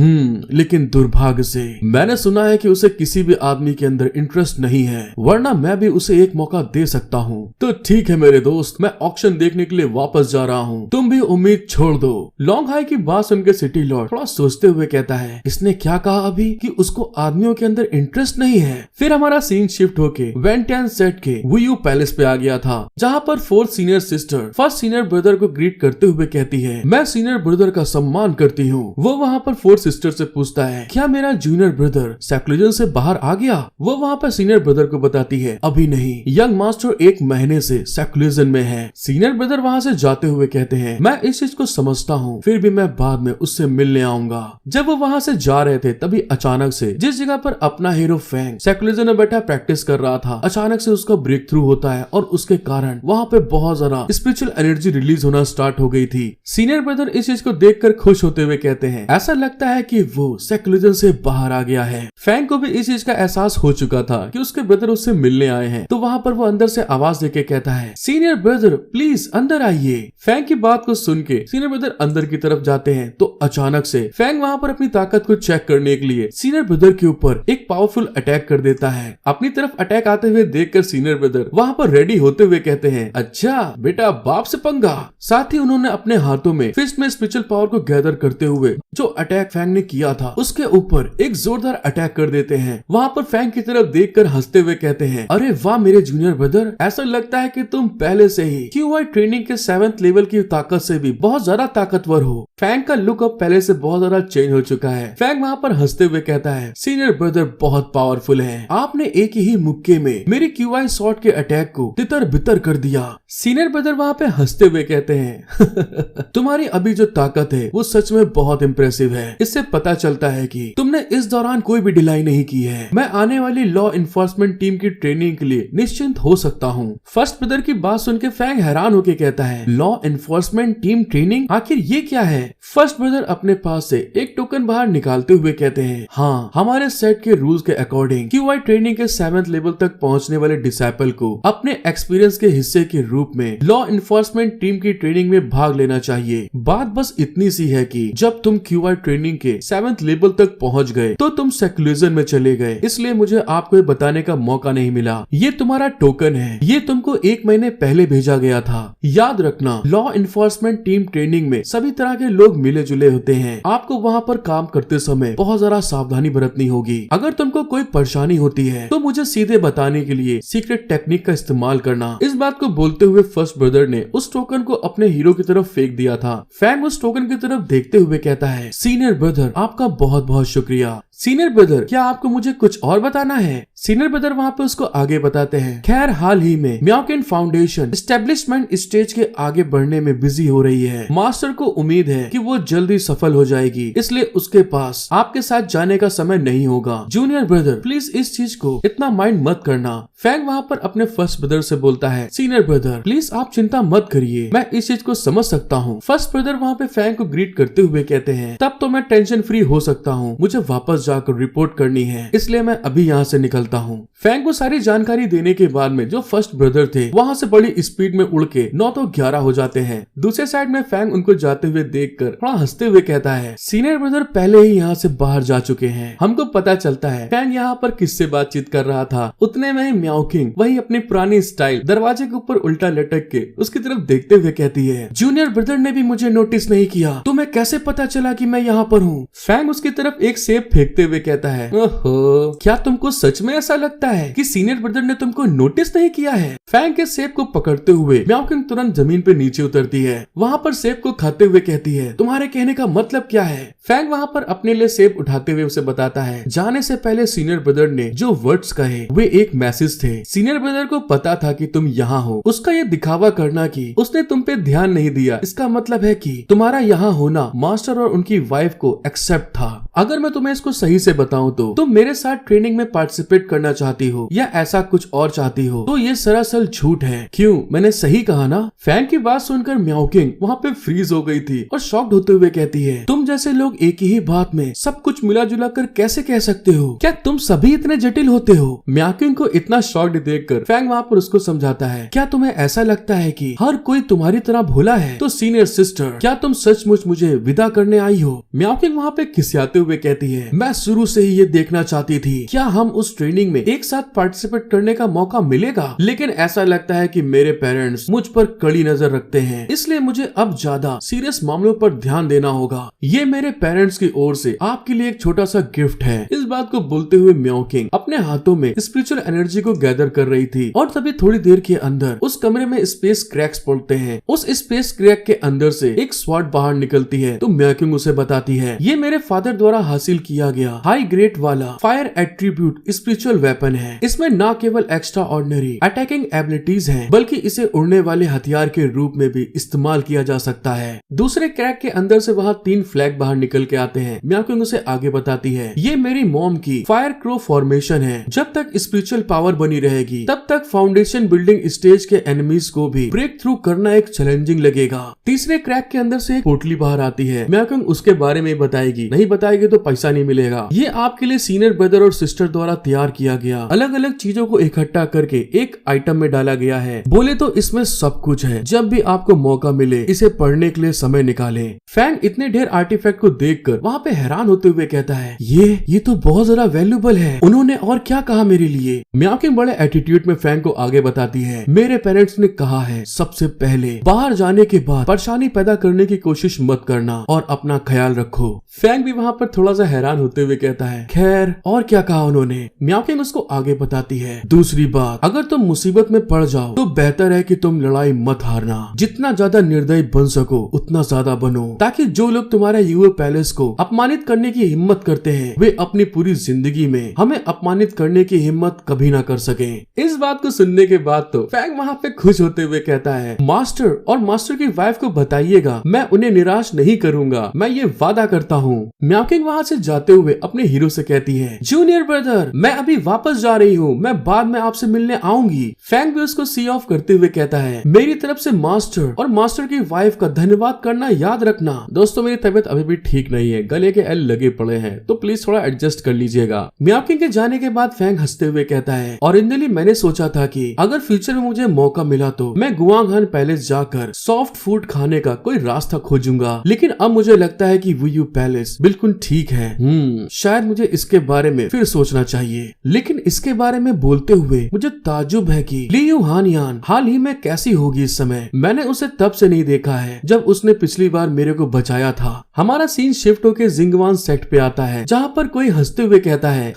लेकिन दुर्भाग्य से मैंने सुना है कि उसे किसी भी आदमी के अंदर इंटरेस्ट नहीं है, वरना मैं भी उसे एक मौका दे सकता हूँ। तो ठीक है मेरे दोस्त, मैं ऑक्शन देखने के लिए वापस जा रहा हूँ, तुम भी उम्मीद छोड़ दो। लॉन्ग हाई की बात सुनकर सिटी लॉर्ड थोड़ा सोचते हुए कहता है, इसने क्या कहा अभी कि उसको आदमियों के अंदर इंटरेस्ट नहीं है। फिर हमारा सीन शिफ्ट होके वेंटियन सेट के वुयू पैलेस पे आ गया था, जहाँ पर fourth senior sister first senior brother को ग्रीट करते हुए कहती है, मैं सीनियर ब्रदर का सम्मान करती हूँ। वो वहाँ पर फोर्थ सिस्टर से पूछता है, क्या मेरा जूनियर ब्रदर सेक्युलरिज्म से बाहर आ गया? वो वहाँ पर सीनियर ब्रदर को बताती है, अभी नहीं, यंग मास्टर 1 महीने से सेक्युलरिज्म में है। सीनियर ब्रदर वहाँ से जाते हुए कहते हैं, मैं इस चीज को समझता हूँ, फिर भी मैं बाद में उससे मिलने आऊंगा। जब वो वहाँ से जा रहे थे तभी अचानक से जिस जगह पर अपना हीरो फैंग सेक्युलरिज्म में बैठा प्रैक्टिस कर रहा था, अचानक से उसका ब्रेक थ्रू होता है और उसके कारण वहाँ पे बहुत ज्यादा स्पिरिचुअल एनर्जी रिलीज होना स्टार्ट हो गई थी। सीनियर ब्रदर इस चीज को देखकर खुश होते हुए कहते हैं, ऐसा लगता है कि वो सेक्युलरिज्म से बाहर आ गया है। फैंग को भी इस चीज का एहसास हो चुका था कि उसके ब्रदर उससे मिलने आए हैं, तो वहाँ पर वो अंदर से आवाज देके कहता है, सीनियर ब्रदर प्लीज अंदर आइए। फैंग की बात को सुन के सीनियर ब्रदर अंदर की तरफ जाते हैं, तो अचानक से फैंग वहाँ पर अपनी ताकत को चेक करने के लिए सीनियर ब्रदर के ऊपर एक पावरफुल अटैक कर देता है। अपनी तरफ अटैक आते हुए देखकर सीनियर ब्रदर वहाँ पर रेडी होते हुए कहते हैं, अच्छा बेटा बाप से पंगा। साथ ही उन्होंने अपने हाथों में फिस्ट में स्पिरिचुअल पावर को गैदर करते हुए जो अटैक फैंग ने किया था उसके ऊपर एक जोरदार अटैक कर देते हैं। वहाँ पर फैंग की तरफ देखकर हंसते हुए कहते हैं, अरे वाह मेरे जूनियर ब्रदर, ऐसा लगता है कि तुम पहले से ही QI ट्रेनिंग के 7th लेवल की ताकत से भी बहुत ज्यादा ताकतवर हो। फैंग का लुक अब पहले से बहुत ज्यादा चेंज हो चुका है। फैंग वहाँ पर हंसते हुए कहता है, सीनियर ब्रदर बहुत पावरफुल है, आपने एक ही मुक्के में मेरी QI शॉट के अटैक को तितर बितर कर दिया। सीनियर ब्रदर वहाँ पे हंसते हुए कहते हैं, तुम्हारी अभी जो ताकत है वो सच में बहुत इम्प्रेसिव है। इससे पता चलता है कि तुमने इस दौरान कोई भी ढिलाई नहीं की है। मैं आने वाली लॉ इन्फोर्समेंट टीम की ट्रेनिंग के लिए निश्चिंत हो सकता हूँ। फर्स्ट ब्रदर की बात सुन के फैंग हैरान होकर कहता है, लॉ इन्फोर्समेंट टीम ट्रेनिंग, आखिर ये क्या है? फर्स्ट ब्रदर अपने पास से एक टोकन बाहर निकालते हुए कहते हैं, हाँ हमारे सेट के रूल्स के अकॉर्डिंग QI ट्रेनिंग के 7th लेवल तक पहुँचने वाले डिसाइपल को अपने एक्सपीरियंस के हिस्से के रूप में लॉ इन्फोर्समेंट टीम की ट्रेनिंग में भाग लेना चाहिए। बात बस इतनी सी है कि जब तुम QI ट्रेनिंग के 7th लेवल तक पहुंच गए तो तुम सेक्युलरिज्म में चले गए, इसलिए मुझे आपको ये बताने का मौका नहीं मिला। ये तुम्हारा टोकन है, ये तुमको 1 महीने पहले भेजा गया था। याद रखना, लॉ इन्फोर्समेंट टीम ट्रेनिंग में सभी तरह के लोग मिले जुले होते हैं। आपको वहाँ पर काम करते समय बहुत ज्यादा सावधानी बरतनी होगी। अगर तुमको कोई परेशानी होती है तो मुझे सीधे बताने के लिए सीक्रेट टेक्निक का इस्तेमाल करना। इस बात को बोलते हुए फर्स्ट ब्रदर ने उस टोकन को अपने हीरो की तरफ फेंक दिया था। फैंग उस टोकन की तरफ देखते हुए कहता है, सीनियर ब्रदर आपका बहुत बहुत शुक्रिया। सीनियर ब्रदर क्या आपको मुझे कुछ और बताना है? सीनियर ब्रदर वहाँ पे उसको आगे बताते हैं, खैर हाल ही में म्याओकिन फाउंडेशन एस्टेब्लिशमेंट स्टेज के आगे बढ़ने में बिजी हो रही है। मास्टर को उम्मीद है कि वो जल्दी सफल हो जाएगी, इसलिए उसके पास आपके साथ जाने का समय नहीं होगा। जूनियर ब्रदर प्लीज इस चीज को इतना माइंड मत करना। फैंग वहाँ पर अपने फर्स्ट ब्रदर से बोलता है, सीनियर ब्रदर प्लीज आप चिंता मत करिए, मैं इस चीज को समझ सकता हूँ। फर्स्ट ब्रदर वहाँ पे फैंग को ग्रीट करते हुए कहते हैं, तब तो मैं टेंशन फ्री हो सकता हूँ, मुझे वापस जाकर रिपोर्ट करनी है, इसलिए मैं अभी यहाँ से निकलता हूँ। फैंग को सारी जानकारी देने के बाद में जो फर्स्ट ब्रदर थे वहाँ से बड़ी स्पीड में उड़ के 9 तो 11 हो जाते हैं। दूसरे साइड में फैंग उनको जाते हुए देखकर थोड़ा हंसते हुए कहता है, सीनियर ब्रदर पहले ही यहाँ से बाहर जा चुके हैं। हमको पता चलता है फैंग यहाँ पर किससे बातचीत कर रहा था। उतने में म्याओकिंग वही अपनी पुरानी स्टाइल दरवाजे के ऊपर उल्टा लटक के उसकी तरफ देखते हुए कहती है, जूनियर ब्रदर ने भी मुझे नोटिस नहीं किया, तुम्हें कैसे पता चला कि मैं यहाँ पर हूँ? फैंग उसकी तरफ एक सेब फेंकते हुए कहता है, ओहो क्या तुमको सच में ऐसा लगता है कि सीनियर ब्रदर ने तुमको नोटिस नहीं किया है? फैंग के सेब को पकड़ते हुए म्याओकिंग तुरंत जमीन पे नीचे उतरती है। वहाँ पर सेब को खाते हुए कहती है, तुम्हारे कहने का मतलब क्या है? फैंग वहाँ पर अपने लिए सेब उठाते हुए उसे बताता है, जाने से पहले सीनियर ब्रदर ने जो वर्ड्स कहे वे एक मैसेज थे। सीनियर ब्रदर को पता था कि तुम यहाँ हो। उसका ये दिखावा करना कि उसने तुम पे ध्यान नहीं दिया, इसका मतलब है कि तुम्हारा यहाँ होना मास्टर और उनकी वाइफ को एक्सेप्ट था। अगर मैं तुम्हें इसको सही से बताऊं तो तुम मेरे साथ ट्रेनिंग में पार्टिसिपेट करना चाहती हो या ऐसा कुछ और चाहती हो, तो ये सरासर झूठ है। क्यों, मैंने सही कहा ना? फैंग की बात सुनकर म्याओकिंग वहाँ पे फ्रीज हो गई थी और शॉक्ड होते हुए कहती है, तुम जैसे लोग एक ही बात में सब कुछ मिला जुला कर कैसे कह सकते हो? क्या तुम सभी इतने जटिल होते हो? म्याओकिंग को इतना शॉक्ड देखकर फैंग वहाँ पर उसको समझाता है, क्या तुम्हें ऐसा लगता है कि हर कोई तुम्हारी तरह भोला है? तो सीनियर सिस्टर क्या तुम सचमुच मुझे विदा करने आई हो? म्याओकिंग वहाँ पे खिसियाते हुए कहती है, मैं शुरू से ही ये देखना चाहती थी, क्या हम उस ट्रेनिंग में एक साथ पार्टिसिपेट करने का मौका मिलेगा, लेकिन ऐसा लगता है कि मेरे पेरेंट्स मुझ पर कड़ी नजर रखते हैं, इसलिए मुझे अब ज्यादा सीरियस मामलों पर ध्यान देना होगा। ये मेरे पेरेंट्स की ओर से आपके लिए एक छोटा सा गिफ्ट है। इस बात को बोलते हुए म्याओ किंग अपने हाथों में स्पिरिचुअल एनर्जी को गैदर कर रही थी और तभी थोड़ी देर के अंदर उस कमरे में स्पेस क्रैक्स पड़ते हैं। उस स्पेस क्रैक के अंदर से एक स्वॉर्ड बाहर निकलती है तो म्याओ किंग उसे बताती है, ये मेरे फादर द्वारा हासिल किया गया हाई ग्रेड वाला फायर एट्रीब्यूट स्पिरिचुअल वेपन है। इसमें न केवल एक्स्ट्रा ऑर्डिनरी अटैकिंग एबिलिटीज हैं, बल्कि इसे उड़ने वाले हथियार के रूप में भी इस्तेमाल किया जा सकता है। दूसरे क्रैक के अंदर से वहाँ 3 फ्लैग बाहर निकल के आते हैं। म्याओ किंग उसे आगे बताती है, ये मेरी मॉम की फायर क्रो फॉर्मेशन है। जब तक स्पिरिचुअल पावर बनी रहेगी तब तक फाउंडेशन बिल्डिंग स्टेज के एनिमीज को भी ब्रेक थ्रू करना एक चैलेंजिंग लगेगा। तीसरे क्रैक के अंदर से एक पोटली बाहर आती है। म्याओ किंग उसके बारे में बताएगी, नहीं बताएगी तो पैसा नहीं मिलेगा। ये आपके लिए सीनियर ब्रदर और सिस्टर द्वारा तैयार किया गया अलग अलग चीजों को इकट्ठा करके एक आइटम में डाला गया है। बोले तो इसमें सब कुछ है। जब भी आपको मौका मिले इसे पढ़ने के लिए समय निकालें। फैंग इतने ढेर आर्टिफैक्ट को देखकर वहाँ पे हैरान होते हुए कहता है, ये तो बहुत ज्यादा वैल्यूबल है। उन्होंने और क्या कहा मेरे लिए? म्याओ किंग बड़े एटीट्यूड में फैंग को आगे बताती है, मेरे पेरेंट्स ने कहा है सबसे पहले बाहर जाने के बाद परेशानी पैदा करने की कोशिश मत करना और अपना ख्याल रखो। फैंग भी वहाँ पर थोड़ा सा हैरान होते हुए कहता है, खैर और क्या कहा उन्होंने? म्याओ किंग उसको आगे बताती है, दूसरी बात, अगर तुम मुसीबत में पड़ जाओ तो बेहतर है कि तुम लड़ाई मत हारना। जितना ज्यादा निर्दयी बन सको उतना ज्यादा बनो, ताकि जो लोग तुम्हारे यूए पैलेस को अपमानित करने की हिम्मत करते हैं वे अपनी पूरी जिंदगी में हमें अपमानित करने की हिम्मत कभी ना कर सके। इस बात को सुनने के बाद तो फैंग वहाँ पे खुश होते हुए कहता है, मास्टर और मास्टर की वाइफ को बताइएगा, मैं उन्हें निराश नहीं करूंगा, मैं ये वादा करता हूँ। म्याओ किंग वहाँ से जाते हुए अपने हीरो से कहती है, जूनियर ब्रदर मैं अभी वापस जा रही हूँ, मैं बाद में आपसे मिलने आऊंगी। फैंग भी उसको सी ऑफ करते हुए कहता है, मेरी तरफ से मास्टर और मास्टर की वाइफ का धन्यवाद करना याद रखना। दोस्तों मेरी तबीयत अभी भी ठीक नहीं है, गले के एल लगे पड़े हैं, तो प्लीज थोड़ा एडजस्ट कर लीजिएगा। म्याओ किंग के जाने के बाद फैंग हंसते हुए कहता है, ओरिजिनली मैंने सोचा था कि अगर फ्यूचर में मुझे मौका मिला तो मैं गुआंगहान पैलेस जाकर सॉफ्ट फूड खाने का कोई रास्ता खोजूंगा, लेकिन अब मुझे लगता है कि वुयू पैलेस बिल्कुल ठीक है। शायद मुझे इसके बारे में फिर सोचना चाहिए। लेकिन इसके बारे में बोलते हुए मुझे ताज्जुब है कि लियू हानियान हाल ही में कैसी होगी इस समय। मैंने उसे तब से नहीं देखा है जब उसने पिछली बार मेरे को बचाया था। हमारा सीन शिफ्ट होकर जिंगवान सेट पे आता है, जहाँ पर कोई हंसते हुए कहता है,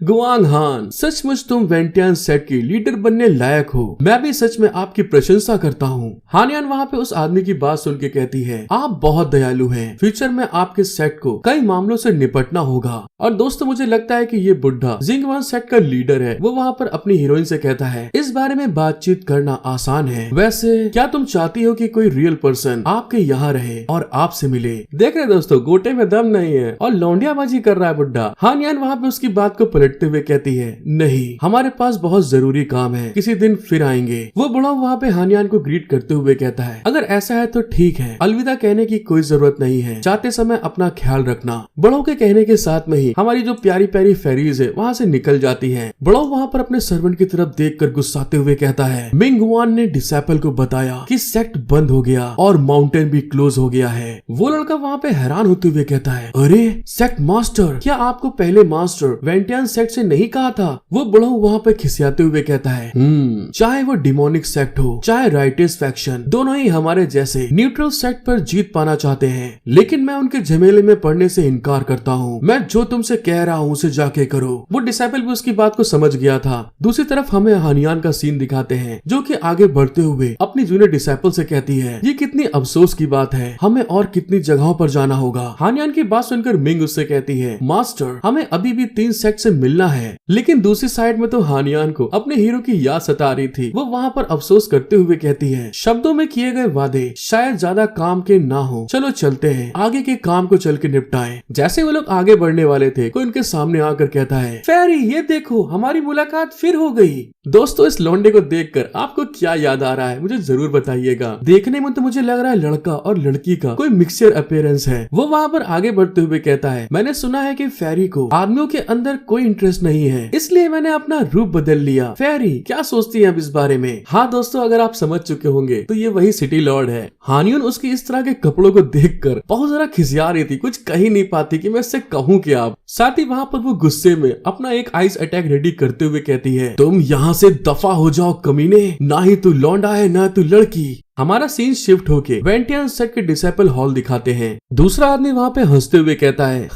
गुआंगहान सचमुच तुम वेंटियान सेट की लीडर बनने लायक हो, मैं भी सच में आपकी प्रशंसा करता हूँ। हानियान वहाँ पे उस आदमी की बात सुन के कहती है, आप बहुत दयालु हैं, फ्यूचर में आपके सेट को कई मामलों से निपटना होगा। और दोस्तों मुझे लगता है कि ये बुढ़ा जिंगवान सेट का लीडर है। वो वहाँ पर अपनी हीरोइन से कहता है, इस बारे में बातचीत करना आसान है, वैसे क्या तुम चाहती हो कि कोई रियल पर्सन आपके यहाँ रहे और आपसे मिले? देख रहे दोस्तों गोटे में दम नहीं है और लौंडियाबाजी कर रहा है बुढ़ा। हानियान वहाँ पे उसकी बात को पलटते हुए कहती है, नहीं हमारे पास बहुत जरूरी काम है, किसी दिन फिर आएंगे। वो बुढ़ा वहाँ पे हानियान को ग्रीट करते हुए कहता है, अगर ऐसा है तो ठीक है, अलविदा कहने की कोई जरूरत नहीं है, जाते समय अपना ख्याल रखना। बड़ों के कहने के साथ में ही हमारी जो प्यारी प्यारी फेरीज है वहाँ से निकल जाती है। बड़ो वहाँ पर अपने सर्वेंट की तरफ देखकर गुस्साते हुए कहता है, मिंगवान ने डिसेपल को बताया कि सेक्ट बंद हो गया और माउंटेन भी क्लोज हो गया है। वो लड़का वहाँ पे हैरान होते हुए कहता है, अरे सेक्ट मास्टर, क्या आपको पहले मास्टर वेंटियान सेक्ट से नहीं कहा था? वो बड़ो वहाँ पे खिसियाते हुए कहता है, चाहे वो डिमोनिक सेक्ट हो चाहे राइटिस फैक्शन, दोनों ही हमारे जैसे न्यूट्रल सेक्ट पर जीत पाना चाहते हैं, लेकिन मैं उनके झमेले में पड़ने से इनकार करता हूँ। मैं जो तुमसे कह रहा हूँ उसे जाके करो। वो डिसेबल भी उसकी बात को समझ गया था। दूसरी तरफ हमें हानियान का सीन दिखाते हैं जो कि आगे बढ़ते हुए अपनी जूनियर डिसेबल से कहती है, ये कितनी अफसोस की बात है, हमें और कितनी जगहों पर जाना होगा। हानियान की बात सुनकर मिंग उससे कहती है, मास्टर हमें अभी भी 3 सेक्ट से मिलना है। लेकिन दूसरी साइड में तो हानियान को अपने हीरो की याद सता रही थी। वो वहाँ पर अफसोस करते हुए कहती है, शब्दों में किए गए वादे शायद ज्यादा काम के ना हो, चलो चलते हैं, आगे के काम को चल के निपटाएं। जैसे वो लोग आगे बढ़ने वाले थे कोई उनके सामने आकर कहता है, फेरी ये देखो हमारी मुलाकात फिर हो गई। दोस्तों इस लौंडे को देखकर आपको क्या याद आ रहा है मुझे जरूर बताइएगा। देखने में तो मुझे लग रहा है लड़का और लड़की का कोई मिक्सचर अफेयर अपीयरेंस है। वो वहाँ पर आगे बढ़ते हुए कहता है, मैंने सुना है कि फेरी को आदमियों के अंदर कोई इंटरेस्ट नहीं है, इसलिए मैंने अपना रूप बदल लिया। फेरी क्या सोचती है अब इस बारे में? हाँ दोस्तों, अगर आप समझ चुके होंगे तो ये वही सिटी लॉर्ड है। हानियन उसकी इस तरह के कपड़ों को देखकर बहुत ज्यादा खिसिया रही थी, कुछ कह ही नहीं पाती कि मैं इससे कहूँ क्या। आप साथ ही वहाँ पर वो गुस्से में अपना एक आइस अटैक रेडी करते हुए कहती है, तुम यहाँ से दफा हो जाओ कमीने, ना ही तू लौंडा है ना तू लड़की। हमारा सीन शिफ्ट होके वेंटियन सेट के डिसेबल हॉल दिखाते हैं। दूसरा आदमी वहाँ पे हंसते हुए कहता है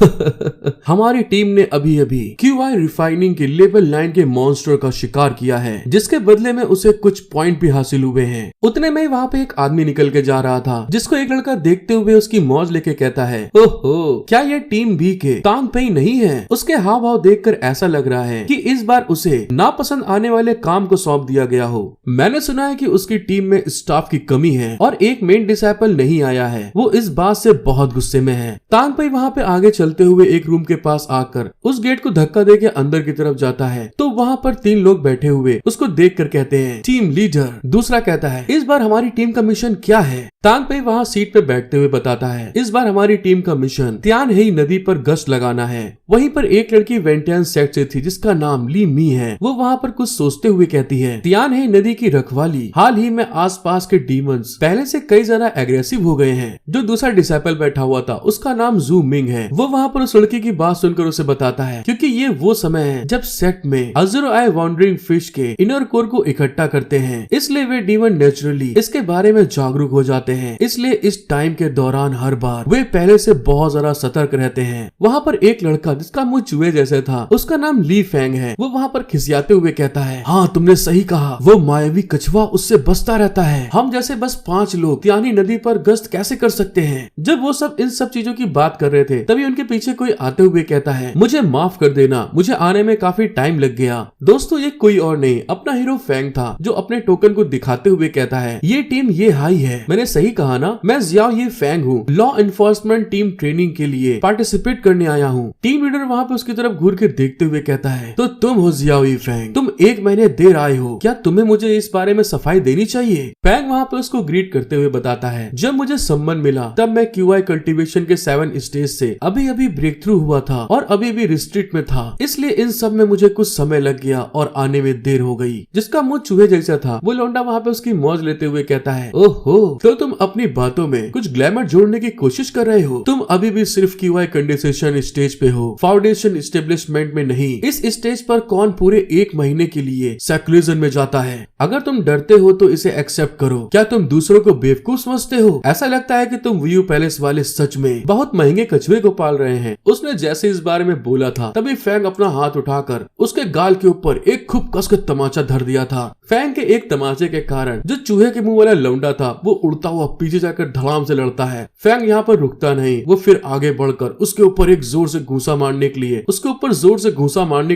हमारी टीम ने अभी अभी QI रिफाइनिंग के लेवल 9 के मॉन्स्टर का शिकार किया है, जिसके बदले में उसे कुछ पॉइंट भी हासिल हुए हैं। उतने में ही वहाँ पे एक आदमी निकल के जा रहा था, जिसको एक लड़का देखते हुए उसकी मौज लेके कहता है, ओहो क्या ये टीम बी के तांग पेई नहीं है? उसके हाव भाव देखकर ऐसा लग रहा है कि इस बार उसे नापसंद आने वाले काम को सौंप दिया गया हो। मैंने सुना है कि उसकी टीम में स्टाफ की कमी है और एक मेन डिसेबल नहीं आया है। वो इस बात से बहुत गुस्से में है। तांग पेई वहाँ पे आगे चलते हुए एक रूम के पास आकर उस गेट को धक्का देके अंदर की तरफ जाता है, तो वहाँ पर 3 लोग बैठे हुए उसको देखकर कहते हैं, टीम लीडर। दूसरा कहता है, इस बार हमारी टीम का मिशन क्या है? तांग पेई वहाँ सीट पे बैठते हुए बताता है, इस बार हमारी टीम का मिशन त्यान हेई नदी पर गश्त लगाना है। वहीं पर एक लड़की वेंटियन सेट से थी जिसका नाम ली मी है। वो वहाँ पर कुछ सोचते हुए कहती है, त्यान हेई नदी की रखवाली हाल ही में आसपास के डीमंस पहले से कई ज्यादा एग्रेसिव हो गए हैं। जो दूसरा डिसेबल बैठा हुआ था उसका नाम जू मिंग है। वो वहाँ पर उस लड़की की बात सुनकर उसे बताता है, क्योंकि ये वो समय है जब सेट में अज़ुरो आई वॉन्डरिंग फिश के इनर कोर को इकट्ठा करते हैं, इसलिए वे डीमन नेचुरली इसके बारे में जागरूक हो जाते हैं। इसलिए इस टाइम के दौरान हर बार वे पहले से बहुत ज्यादा सतर्क रहते हैं। वहाँ पर एक लड़का जिसका मुंह चूहे जैसे था, उसका नाम ली फेंग है। वो वहाँ पर खिसियाते हुए कहता है, हाँ तुमने सही कहा, वो मायावी कछुआ उससे बचता रहता है। हम जैसे बस 5 लोग त्यानी नदी पर गश्त कैसे कर सकते हैं? जब वो सब इन सब चीजों की बात कर रहे थे, तभी उनके पीछे कोई आते हुए कहता है, मुझे माफ कर देना, मुझे आने में काफी टाइम लग गया। दोस्तों ये कोई और नहीं अपना हीरो फेंग था, जो अपने टोकन को दिखाते हुए कहता है, ये टीम ये हाई है। मैंने सही कहा ना? मैं जियाओ ये फेंग हूँ, लॉ एनफोर्समेंट टीम ट्रेनिंग के लिए पार्टिसिपेट करने आया हूँ। टीम लीडर वहाँ पे उसकी तरफ घूर के देखते हुए कहता है, तो तुम हो जियाओ ये फेंग, तुम 1 महीने देर आए हो, क्या तुम्हें मुझे इस बारे में सफाई देनी चाहिए? फेंग वहाँ पे उसको ग्रीट करते हुए बताता है, जब मुझे सम्मान मिला तब मैं QI कल्टीवेशन के 7 स्टेज से अभी अभी ब्रेक थ्रू हुआ था और अभी भी रिस्ट्रिक्ट में था, इसलिए इन सब में मुझे कुछ समय लग गया और आने में देर हो गई। जिसका मुंह चूहे जैसा था वो लौंडा वहाँ पे उसकी मौज लेते हुए कहता है, ओहो तो तुम अपनी बातों में कुछ ग्लैमर जोड़ने की कोशिश कर रहे हो। तुम अभी भी सिर्फ QI कंडेंसेशन स्टेज पे हो, फाउंडेशन एस्टेब्लिशमेंट में नहीं। इस स्टेज पर कौन पूरे 1 महीने के लिए सेक्युलरिज्म में जाता है? अगर तुम डरते हो तो इसे एक्सेप्ट करो। क्या तुम दूसरों को बेवकूफ समझते हो? ऐसा लगता है कि तुम व्यू पैलेस वाले सच में बहुत महंगे कछुए को पाल रहे हैं। उसने जैसे इस बारे में बोला था तभी फेंग अपना हाथ उठाकर उसके गाल के ऊपर एक खूब कस के तमाचा धर दिया था। फेंग के एक तमाचे के कारण जो चूहे के मुंह वाला लौंडा था वो उड़ता हुआ पीछे जाकर धड़ाम से लड़ता है। फेंग यहाँ पर रुकता नहीं, वो फिर आगे बढ़कर उसके ऊपर एक जोर से घूंसा मारने के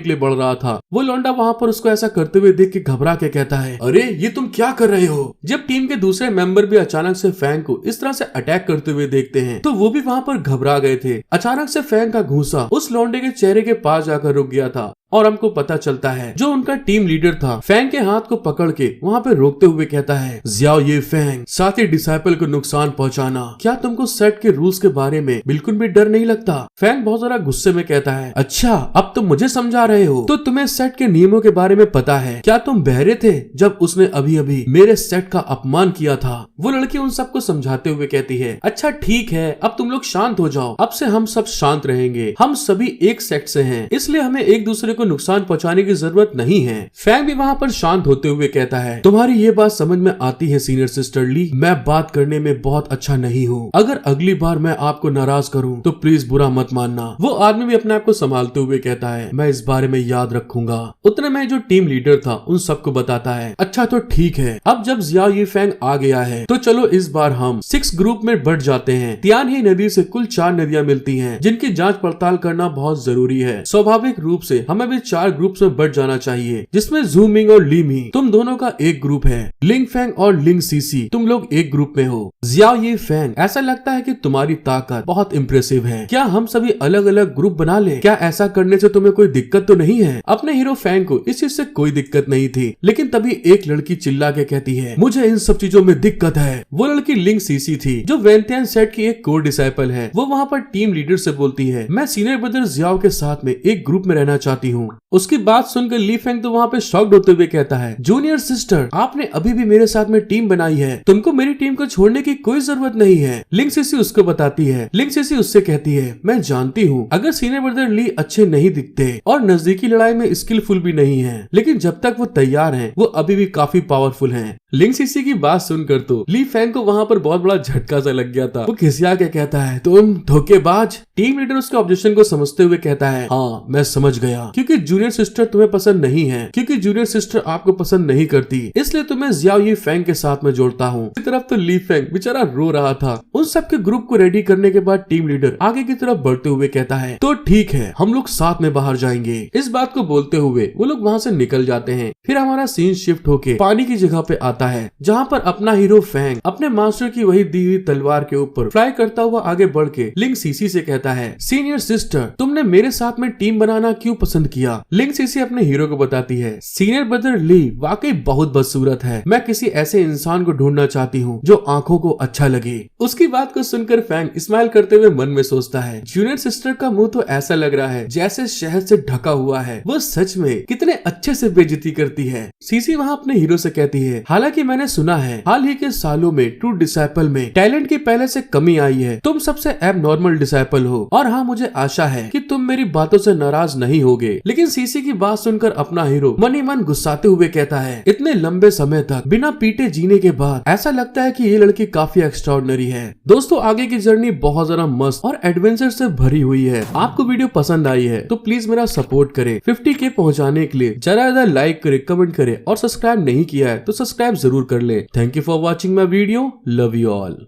लिए बढ़ रहा था। वो लौंडा वहाँ पर उसको ऐसा करते हुए देख के घबरा के कहता है, अरे ये तुम क्या कर रहे हो? जब टीम के दूसरे मेंबर भी अचानक से फेंग को इस तरह से अटैक करते हुए देखते हैं तो वो भी वहाँ पर घबरा गए थे। अचानक से फेंग का घूंसा उस लौंडे के चेहरे के पास जाकर रुक गया था और हमको पता चलता है जो उनका टीम लीडर था फेंग के हाथ को पकड़ के वहाँ पे रोकते हुए कहता है, जियाओ ये फेंग, साथ ही डिसेबल को नुकसान पहुँचाना, क्या तुमको सेट के रूल्स के बारे में बिल्कुल भी डर नहीं लगता? फेंग बहुत ज्यादा गुस्से में कहता है, अच्छा अब तुम मुझे समझा रहे हो, तो तुम्हें सेट के नियमों के बारे में पता है? क्या तुम बहरे थे जब उसने अभी अभी मेरे सेट का अपमान किया था? वो लड़की उन सबको समझाते हुए कहती है, अच्छा ठीक है अब तुम लोग शांत हो जाओ, अब से हम सब शांत रहेंगे, हम सभी एक सेट से हैं, इसलिए हमें एक दूसरे को नुकसान पहुंचाने की जरूरत नहीं है। फेंग भी वहाँ पर शांत होते हुए कहता है, तुम्हारी ये बात समझ में आती है सीनियर सिस्टर ली, मैं बात करने में बहुत अच्छा नहीं हूँ, अगर अगली बार मैं आपको नाराज करूँ तो प्लीज बुरा मत मानना। वो आदमी भी अपने आप को संभालते हुए कहता है, मैं इस बारे में याद रखूंगा। उतने में जो टीम लीडर था उन सबको बताता है, अच्छा तो ठीक है, अब जब जियाओ ये फेंग आ गया है तो चलो इस बार हम 6 ग्रुप में बढ़ जाते हैं। त्यान ही नदी से कुल 4 नदियां मिलती हैं जिनकी जांच पड़ताल करना बहुत जरूरी है। स्वाभाविक रूप से हमें भी भी 4 ग्रुप्स में बढ़ जाना चाहिए, जिसमें जू मिंग और ली मी तुम दोनों का एक ग्रुप है, लिंग फेंग और लिंग सीसी तुम लोग एक ग्रुप में हो। जियाओ ये फेंग, ऐसा लगता है कि तुम्हारी ताकत बहुत इम्प्रेसिव है, क्या हम सभी अलग अलग ग्रुप बना ले? क्या ऐसा करने से तुम्हें कोई दिक्कत तो नहीं है? अपने हीरो फेंग को इस चीज से कोई दिक्कत नहीं थी, लेकिन तभी एक लड़की चिल्ला के कहती है मुझे इन सब चीजों में दिक्कत है। वो लड़की लिंग सीसी थी, जो वेंटियन सेट की एक कोर डिसाइपल है। वो वहाँ पर टीम लीडर से बोलती है मैं सीनियर ब्रदर जियाओ के साथ में एक ग्रुप में रहना चाहती हूँ। उसकी बात सुनकर ली फेंग तो वहाँ पे शॉक्ड होते हुए कहता है जूनियर सिस्टर, आपने अभी भी मेरे साथ में टीम बनाई है, तुमको मेरी टीम को छोड़ने की कोई जरूरत नहीं है। लिंग सीसी उसको बताती है। लिंग सीसी उससे कहती है मैं जानती हूँ अगर सीनियर ब्रदर ली अच्छे नहीं दिखते और नजदीकी लड़ाई में स्किलफुल भी नहीं है, लेकिन जब तक वो तैयार हैं, वो अभी भी काफी पावरफुल हैं। लिंग सीसी की बात सुनकर तो ली फेंग को वहाँ पर बहुत बड़ा झटका सा लग गया था। वो खिसिया के कहता है तुम धोखेबाज। टीम लीडर उसके ऑब्जेक्शन को समझते हुए कहता है हाँ मैं समझ गया, क्योंकि जूनियर सिस्टर तुम्हें पसंद नहीं है, क्योंकि जूनियर सिस्टर आपको पसंद नहीं करती, इसलिए तुम्हें जियाओ ये फेंग के साथ में जोड़ता हूँ। इस तरफ तो ली फेंग बेचारा रो रहा था। उन सबके ग्रुप को रेडी करने के बाद टीम लीडर आगे की तरफ बढ़ते हुए कहता है तो ठीक है, हम लोग साथ में बाहर जाएंगे। इस बात को बोलते हुए वो लोग वहाँ से निकल जाते हैं। फिर हमारा सीन शिफ्ट होके पानी की जगह पे आता है, जहाँ पर अपना हीरो फेंग अपने मास्टर की वही दी हुई तलवार के ऊपर फ्लाई करता हुआ आगे बढ़ के लिंग सीसी से कहता है सीनियर सिस्टर, तुमने मेरे साथ में टीम बनाना क्यों पसंद किया? लिंग सीसी अपने हीरो को बताती है सीनियर ब्रदर ली वाकई बहुत बदसूरत है, मैं किसी ऐसे इंसान को ढूंढना चाहती हूँ जो आंखों को अच्छा लगे। उसकी बात को सुनकर फेंग स्माइल करते हुए मन में सोचता है जूनियर सिस्टर का मुंह तो ऐसा लग रहा है जैसे शहद से ढका हुआ है, वो सच में कितने अच्छे से बेइज्जती करती है। सीसी वहाँ अपने हीरो से कहती है हालांकि मैंने सुना है हाल ही के सालों में ट्रू डिसाइपल में टैलेंट की पहले से कमी आई है, तुम सबसे एब नॉर्मल डिसाइपल हो, और हाँ मुझे आशा है कि तुम मेरी बातों से नाराज नहीं होगे। लेकिन सीसी की बात सुनकर अपना हीरो मन ही मन गुस्साते हुए कहता है इतने लंबे समय तक बिना पीटे जीने के बाद ऐसा लगता है कि ये लड़की काफी एक्स्ट्राऑर्डिनरी है। दोस्तों आगे की जर्नी बहुत ज्यादा मस्त और एडवेंचर से भरी हुई है। आपको वीडियो पसंद आई है तो प्लीज मेरा सपोर्ट करे, 50K पहुंचाने के लिए ज्यादा लाइक करे, कमेंट करे और सब्सक्राइब नहीं किया है तो सब्सक्राइब जरूर कर ले। Thank you for watching my video, love you all.